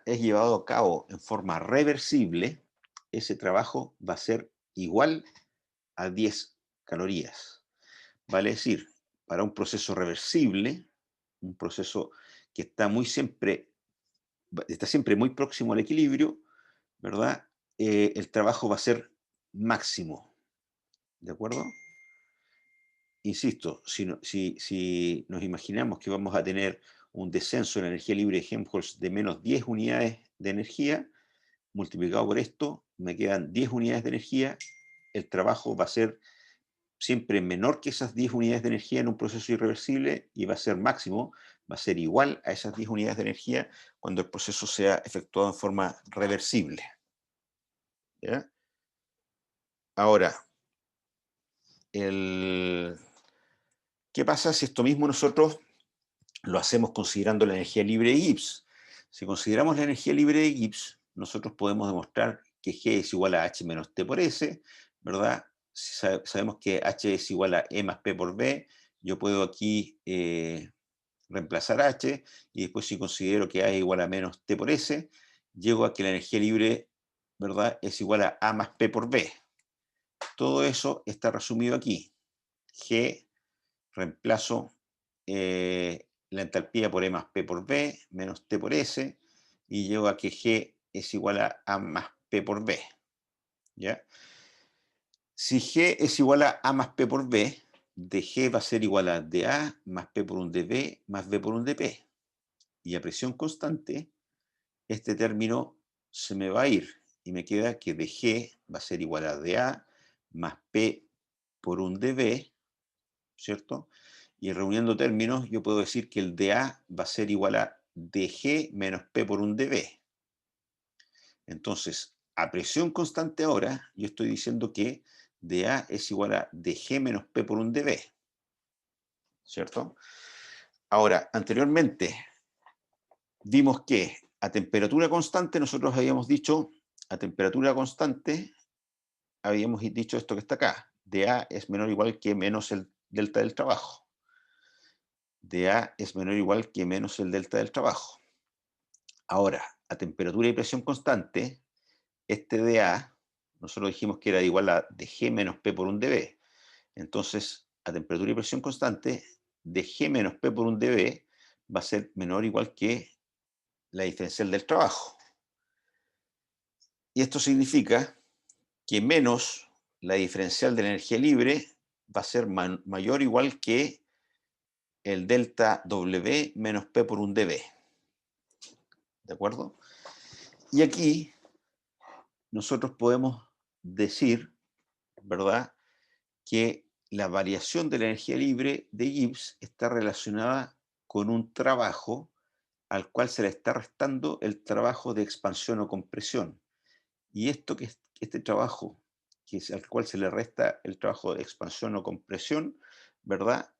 es llevado a cabo en forma reversible, ese trabajo va a ser igual a 10 calorías. Vale decir, para un proceso reversible, un proceso que está siempre muy próximo al equilibrio, ¿verdad? El trabajo va a ser máximo. ¿De acuerdo? Insisto, si nos imaginamos que vamos a tener un descenso en la energía libre de Helmholtz de menos 10 unidades de energía, multiplicado por esto, me quedan 10 unidades de energía, el trabajo va a ser siempre menor que esas 10 unidades de energía en un proceso irreversible y va a ser máximo, va a ser igual a esas 10 unidades de energía cuando el proceso sea efectuado en forma reversible. ¿Ya? Ahora, ¿qué pasa si esto mismo nosotros lo hacemos considerando la energía libre de Gibbs? Si consideramos la energía libre de Gibbs, nosotros podemos demostrar que G es igual a H menos T por S, ¿verdad? Si sabemos que H es igual a E más P por B, yo puedo aquí reemplazar H, y después si considero que A es igual a menos T por S, llego a que la energía libre, ¿verdad?, es igual a A más P por B. Todo eso está resumido aquí. G, reemplazo la entalpía por E más P por B, menos T por S, y llego a que G es igual a A más P por B. ¿Ya? Si G es igual a A más P por B, dG va a ser igual a dA más P por un dB más B por un dP. Y a presión constante, este término se me va a ir y me queda que dG va a ser igual a dA más P por un dB, ¿cierto? Y reuniendo términos, yo puedo decir que el dA va a ser igual a dG menos P por un dB. Entonces, a presión constante ahora, yo estoy diciendo que dA es igual a dG menos P por un dB, ¿cierto? Ahora, anteriormente vimos que a temperatura constante, nosotros habíamos dicho, a temperatura constante, habíamos dicho esto que está acá. dA es menor o igual que menos el delta del trabajo. dA es menor o igual que menos el delta del trabajo. Ahora, a temperatura y presión constante, este dA, nosotros dijimos que era igual a dG menos P por un dB. Entonces, a temperatura y presión constante, dG menos P por un dB va a ser menor o igual que la diferencial del trabajo. Y esto significa que menos la diferencial de la energía libre va a ser mayor o igual que el delta W menos P por un dB. ¿De acuerdo? Y aquí nosotros podemos decir, ¿verdad?, que la variación de la energía libre de Gibbs está relacionada con un trabajo al cual se le está restando el trabajo de expansión o compresión. Y este trabajo, al cual se le resta el trabajo de expansión o compresión, ¿verdad?,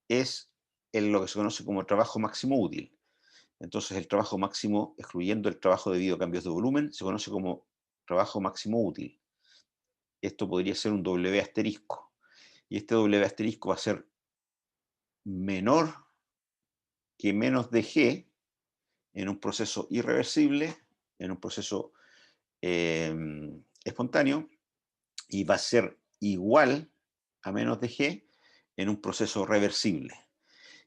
es lo que se conoce como trabajo máximo útil. Entonces el trabajo máximo, excluyendo el trabajo debido a cambios de volumen, se conoce como trabajo máximo útil. Esto podría ser un W asterisco. Y este W asterisco va a ser menor que menos de G en un proceso irreversible, en un proceso espontáneo, y va a ser igual a menos de G en un proceso reversible.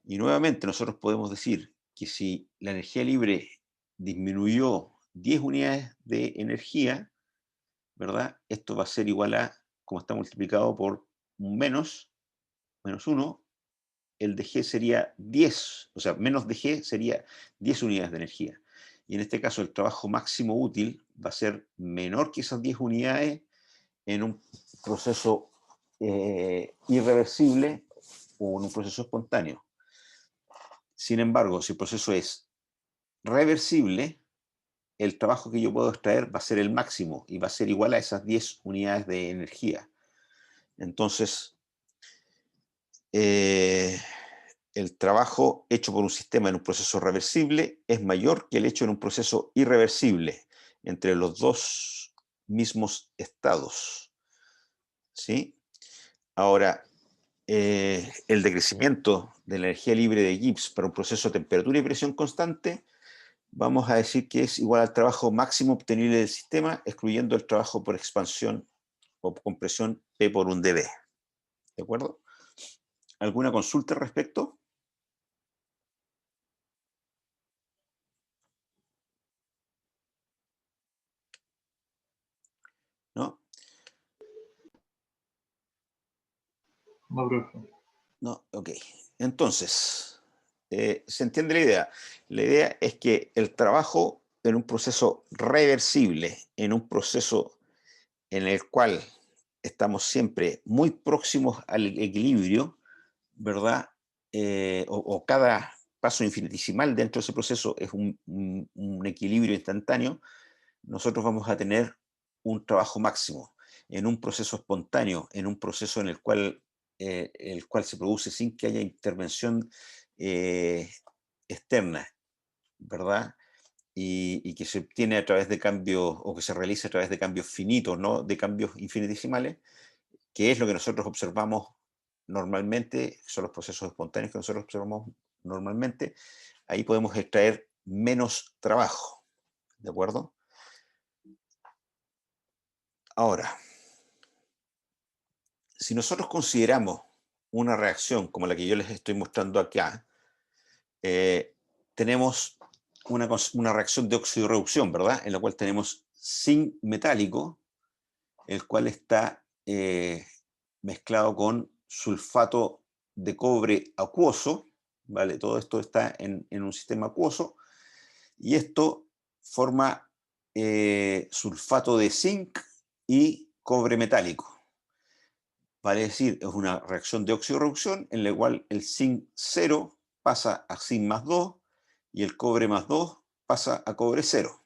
Y nuevamente nosotros podemos decir que si la energía libre disminuyó 10 unidades de energía, ¿verdad? Esto va a ser igual a, como está multiplicado por un menos 1, el de G sería 10, o sea, menos de G sería 10 unidades de energía. Y en este caso el trabajo máximo útil va a ser menor que esas 10 unidades en un proceso irreversible o en un proceso espontáneo. Sin embargo, si el proceso es reversible, el trabajo que yo puedo extraer va a ser el máximo y va a ser igual a esas 10 unidades de energía. Entonces, el trabajo hecho por un sistema en un proceso reversible es mayor que el hecho en un proceso irreversible entre los dos mismos estados. ¿Sí? Ahora, el decrecimiento de la energía libre de Gibbs para un proceso de temperatura y presión constante, vamos a decir que es igual al trabajo máximo obtenible del sistema, excluyendo el trabajo por expansión o compresión P por un dB. ¿De acuerdo? ¿Alguna consulta al respecto? ¿No? No, profe. No, ok. Entonces, ¿se entiende la idea? La idea es que el trabajo en un proceso reversible, en un proceso en el cual estamos siempre muy próximos al equilibrio, ¿verdad? O cada paso infinitesimal dentro de ese proceso es un equilibrio instantáneo, nosotros vamos a tener un trabajo máximo. En un proceso espontáneo, en un proceso en el cual se produce sin que haya intervención externa, ¿verdad? Y que se obtiene a través de cambios, o que se realiza a través de cambios finitos, no de cambios infinitesimales, que es lo que nosotros observamos normalmente, son los procesos espontáneos que nosotros observamos normalmente. Ahí podemos extraer menos trabajo, ¿de acuerdo? Ahora, si nosotros consideramos una reacción como la que yo les estoy mostrando acá, tenemos una reacción de oxidorreducción, ¿verdad? En la cual tenemos zinc metálico, el cual está mezclado con sulfato de cobre acuoso, ¿vale? Todo esto está en un sistema acuoso, y esto forma sulfato de zinc y cobre metálico. Vale decir, es una reacción de oxidorreducción en la cual el zinc 0 pasa a zinc más 2 y el cobre más 2 pasa a cobre 0.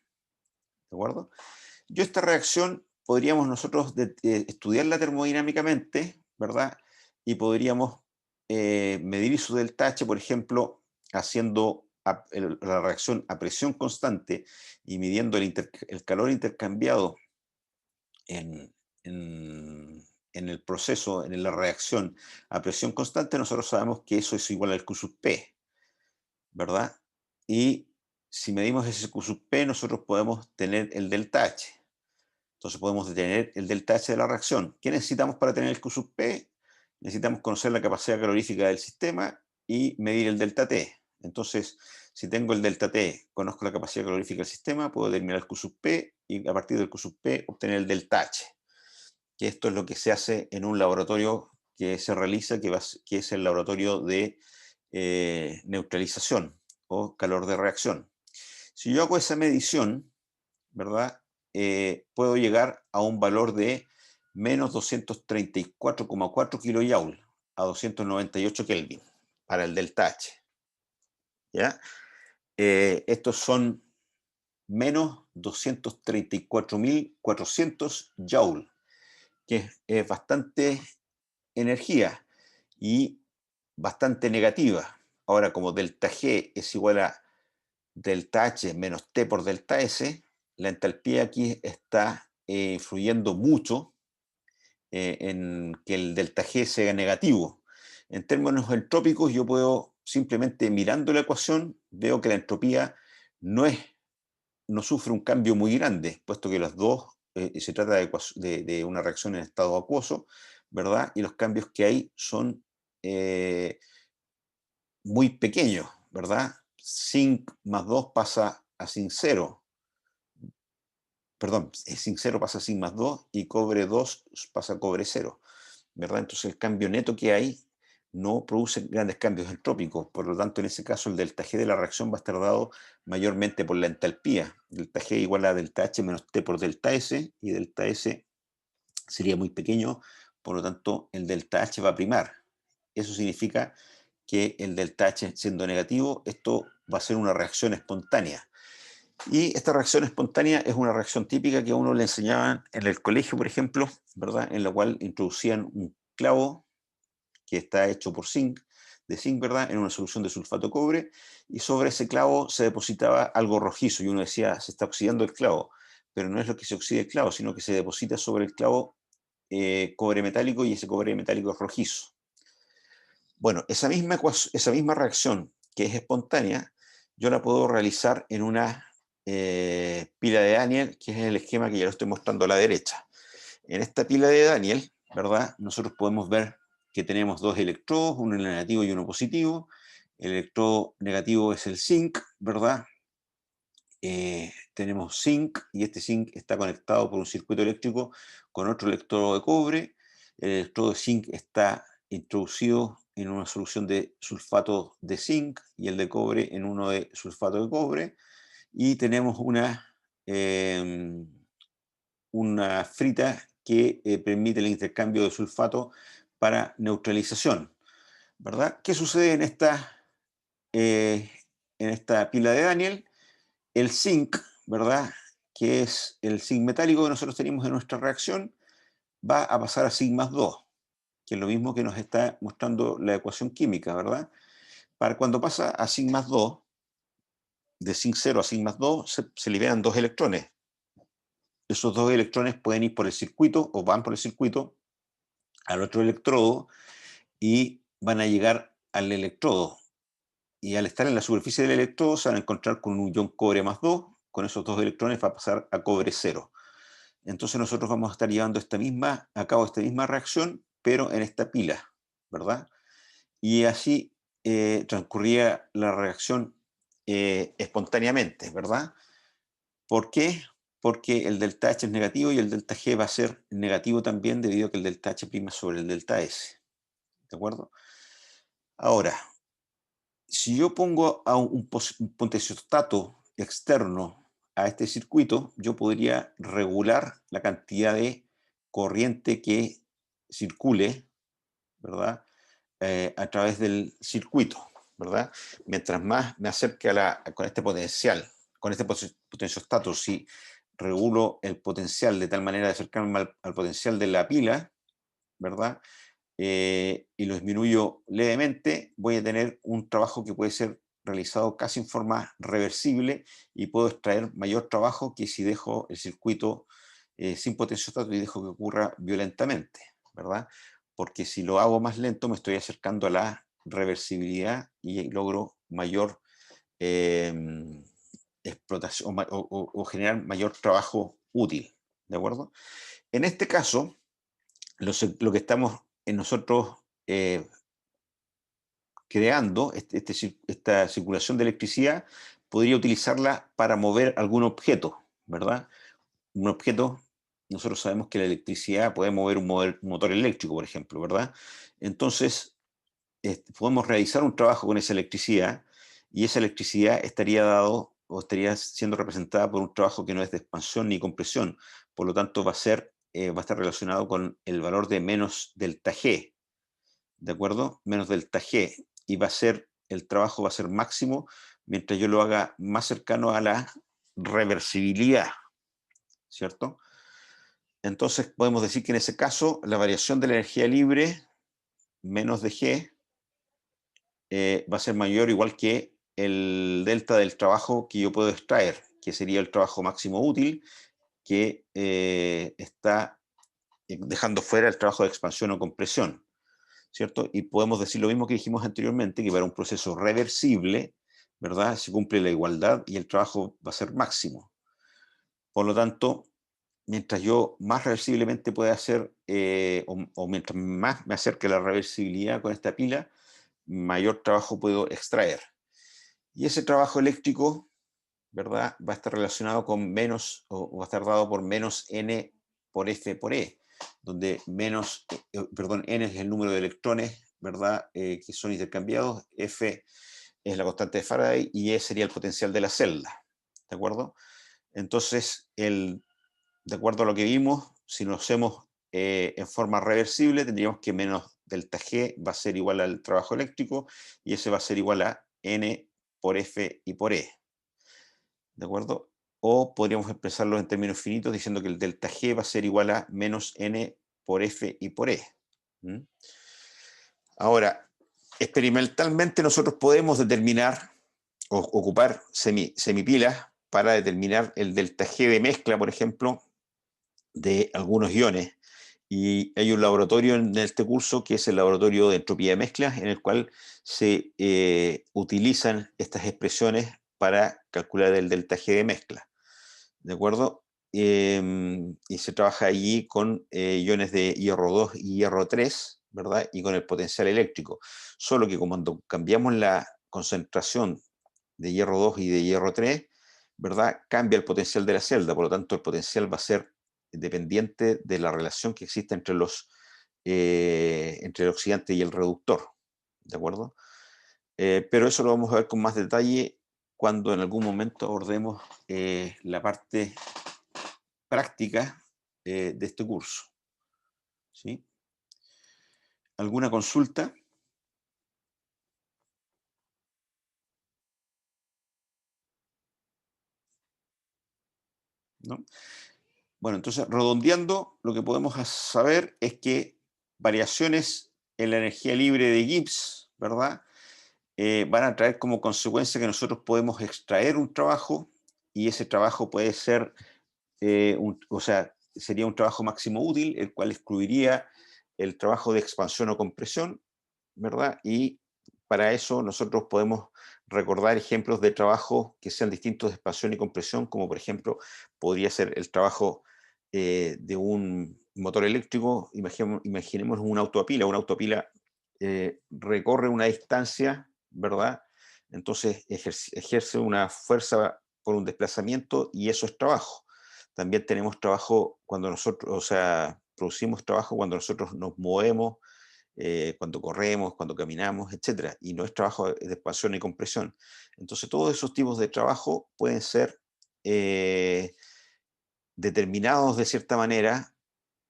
¿De acuerdo? Yo esta reacción podríamos nosotros estudiarla termodinámicamente, ¿verdad? Y podríamos medir su delta H, por ejemplo, haciendo la reacción a presión constante y midiendo el calor intercambiado en el proceso, en la reacción a presión constante, nosotros sabemos que eso es igual al Q sub P, ¿verdad? Y si medimos ese Q sub P, nosotros podemos tener el delta H. Entonces podemos detener el delta H de la reacción. ¿Qué necesitamos para tener el Q sub P? Necesitamos conocer la capacidad calorífica del sistema y medir el delta T. Entonces, si tengo el delta T, conozco la capacidad calorífica del sistema, puedo determinar el Q sub P y a partir del Q sub P obtener el delta H. Que esto es lo que se hace en un laboratorio que se realiza, que es el laboratorio de neutralización o calor de reacción. Si yo hago esa medición, ¿verdad? Puedo llegar a un valor de menos 234,4 kilojoule a 298 Kelvin para el delta H. ¿Ya? Estos son menos 234.400 joule, que es bastante energía y bastante negativa. Ahora, como delta G es igual a delta H menos T por delta S, la entalpía aquí está influyendo mucho en que el delta G sea negativo. En términos entrópicos, yo puedo, simplemente mirando la ecuación, veo que la entropía no sufre un cambio muy grande, puesto que las dos, se trata de una reacción en estado acuoso, ¿verdad? Y los cambios que hay son muy pequeños, ¿verdad? Zinc más 2 pasa a zinc 0. Perdón, zinc 0 pasa a zinc más 2 y cobre 2 pasa a cobre 0, ¿verdad? Entonces el cambio neto que hay no produce grandes cambios entrópicos, por lo tanto en ese caso el delta G de la reacción va a estar dado mayormente por la entalpía. Delta G igual a delta H menos T por delta S, y delta S sería muy pequeño, por lo tanto el delta H va a primar. Eso significa que el delta H siendo negativo, esto va a ser una reacción espontánea. Y esta reacción espontánea es una reacción típica que a uno le enseñaban en el colegio, por ejemplo, ¿verdad? En la cual introducían un clavo que está hecho por zinc, ¿verdad? En una solución de sulfato de cobre, y sobre ese clavo se depositaba algo rojizo, y uno decía, se está oxidando el clavo, pero no es lo que se oxida el clavo, sino que se deposita sobre el clavo cobre metálico, y ese cobre metálico es rojizo. Bueno, esa misma reacción que es espontánea, yo la puedo realizar en una pila de Daniel, que es el esquema que ya lo estoy mostrando a la derecha. En esta pila de Daniel, ¿verdad? Nosotros podemos ver que tenemos dos electrodos, uno negativo y uno positivo. El electrodo negativo es el zinc, ¿verdad? Tenemos zinc, y este zinc está conectado por un circuito eléctrico con otro electrodo de cobre. El electrodo de zinc está introducido en una solución de sulfato de zinc y el de cobre en uno de sulfato de cobre. Y tenemos una frita que permite el intercambio de sulfato para neutralización, ¿verdad? ¿Qué sucede en esta pila de Daniel? El zinc, ¿verdad? Que es el zinc metálico que nosotros tenemos en nuestra reacción, va a pasar a zinc más 2, que es lo mismo que nos está mostrando la ecuación química, ¿verdad? Para cuando pasa a zinc más 2, de zinc 0 a zinc más 2, se liberan dos electrones. Esos dos electrones pueden ir por el circuito, o van por el circuito, al otro electrodo, y van a llegar al electrodo. Y al estar en la superficie del electrodo se van a encontrar con un ion cobre más 2, con esos dos electrones va a pasar a cobre 0. Entonces nosotros vamos a estar llevando a cabo esta misma reacción, pero en esta pila, ¿verdad? Y así transcurría la reacción espontáneamente, ¿verdad? ¿Por qué? Porque el delta H es negativo y el delta G va a ser negativo también, debido a que el delta H prima sobre el delta S. ¿De acuerdo? Ahora, si yo pongo a un potenciostato externo a este circuito, yo podría regular la cantidad de corriente que circule, ¿verdad? A través del circuito, ¿verdad? Mientras más me acerque con este potencial, con este potenciostato, si regulo el potencial de tal manera de acercarme al potencial de la pila, ¿verdad? Y lo disminuyo levemente, voy a tener un trabajo que puede ser realizado casi en forma reversible y puedo extraer mayor trabajo que si dejo el circuito sin potencióstato y dejo que ocurra violentamente, ¿verdad? Porque si lo hago más lento me estoy acercando a la reversibilidad y logro mayor explotación o generar mayor trabajo útil, ¿de acuerdo? En este caso, lo que estamos nosotros creando, esta circulación de electricidad, podría utilizarla para mover algún objeto, ¿verdad? Un objeto, nosotros sabemos que la electricidad puede mover un motor eléctrico, por ejemplo, ¿verdad? Entonces, podemos realizar un trabajo con esa electricidad y esa electricidad estaría dado o estaría siendo representada por un trabajo que no es de expansión ni compresión, por lo tanto va a estar relacionado con el valor de menos delta G, ¿de acuerdo? Menos delta G, y el trabajo va a ser máximo mientras yo lo haga más cercano a la reversibilidad, ¿cierto? Entonces podemos decir que en ese caso la variación de la energía libre menos de G va a ser mayor igual que el delta del trabajo que yo puedo extraer, que sería el trabajo máximo útil, que está dejando fuera el trabajo de expansión o compresión, ¿cierto? Y podemos decir lo mismo que dijimos anteriormente, que para un proceso reversible, ¿verdad? Se cumple la igualdad y el trabajo va a ser máximo. Por lo tanto, mientras yo más reversiblemente pueda hacer, o mientras más me acerque a la reversibilidad con esta pila, mayor trabajo puedo extraer. Y ese trabajo eléctrico, ¿verdad? Va a estar relacionado con menos, o va a estar dado por menos N por F por E, donde N es el número de electrones, ¿verdad? Que son intercambiados, F es la constante de Faraday y E sería el potencial de la celda, ¿de acuerdo? Entonces, de acuerdo a lo que vimos, si lo hacemos en forma reversible, tendríamos que menos delta G va a ser igual al trabajo eléctrico y ese va a ser igual a N por F y por E. ¿De acuerdo? O podríamos expresarlo en términos finitos diciendo que el delta G va a ser igual a menos N por F y por E. ¿Mm? Ahora, experimentalmente nosotros podemos determinar o ocupar semipilas para determinar el delta G de mezcla, por ejemplo, de algunos iones. Y hay un laboratorio en este curso que es el laboratorio de entropía de mezclas, en el cual se utilizan estas expresiones para calcular el delta G de mezcla. ¿De acuerdo? Y se trabaja allí con iones de hierro 2 y hierro 3, ¿verdad? Y con el potencial eléctrico. Solo que cuando cambiamos la concentración de hierro 2 y de hierro 3, ¿verdad? Cambia el potencial de la celda, por lo tanto el potencial va a ser dependiente de la relación que existe entre el oxidante y el reductor, ¿de acuerdo? Pero eso lo vamos a ver con más detalle cuando en algún momento abordemos la parte práctica de este curso. ¿Sí? ¿Alguna consulta? ¿No? Bueno, entonces, redondeando, lo que podemos saber es que variaciones en la energía libre de Gibbs, ¿verdad? Van a traer como consecuencia que nosotros podemos extraer un trabajo y ese trabajo puede ser, sería un trabajo máximo útil, el cual excluiría el trabajo de expansión o compresión, ¿verdad? Y para eso nosotros podemos recordar ejemplos de trabajo que sean distintos de expansión y compresión, como por ejemplo podría ser el trabajo de un motor eléctrico. Imaginemos una autopila. Una autopila recorre una distancia, ¿verdad? Entonces ejerce una fuerza por un desplazamiento y eso es trabajo. También tenemos trabajo cuando nosotros, producimos trabajo cuando nosotros nos movemos, cuando corremos, cuando caminamos, etc. Y no es trabajo de expansión y compresión. Entonces todos esos tipos de trabajo pueden ser determinados de cierta manera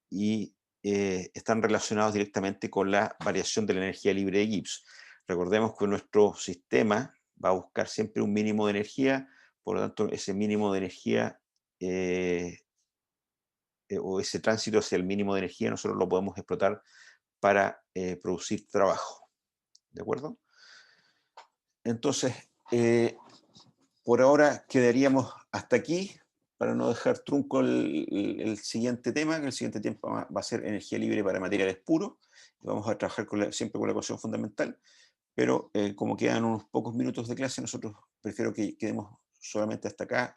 y están relacionados directamente con la variación de la energía libre de Gibbs. Recordemos que nuestro sistema va a buscar siempre un mínimo de energía, por lo tanto ese mínimo de energía o ese tránsito hacia el mínimo de energía nosotros lo podemos explotar para producir trabajo. ¿De acuerdo? Entonces, por ahora quedaríamos hasta aquí, para no dejar trunco el siguiente tema, que el siguiente tiempo va a ser energía libre para materiales puros. Vamos a trabajar siempre con la ecuación fundamental, pero como quedan unos pocos minutos de clase, nosotros prefiero que quedemos solamente hasta acá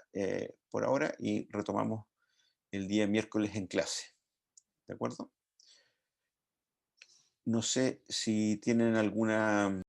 por ahora y retomamos el día miércoles en clase. ¿De acuerdo? No sé si tienen alguna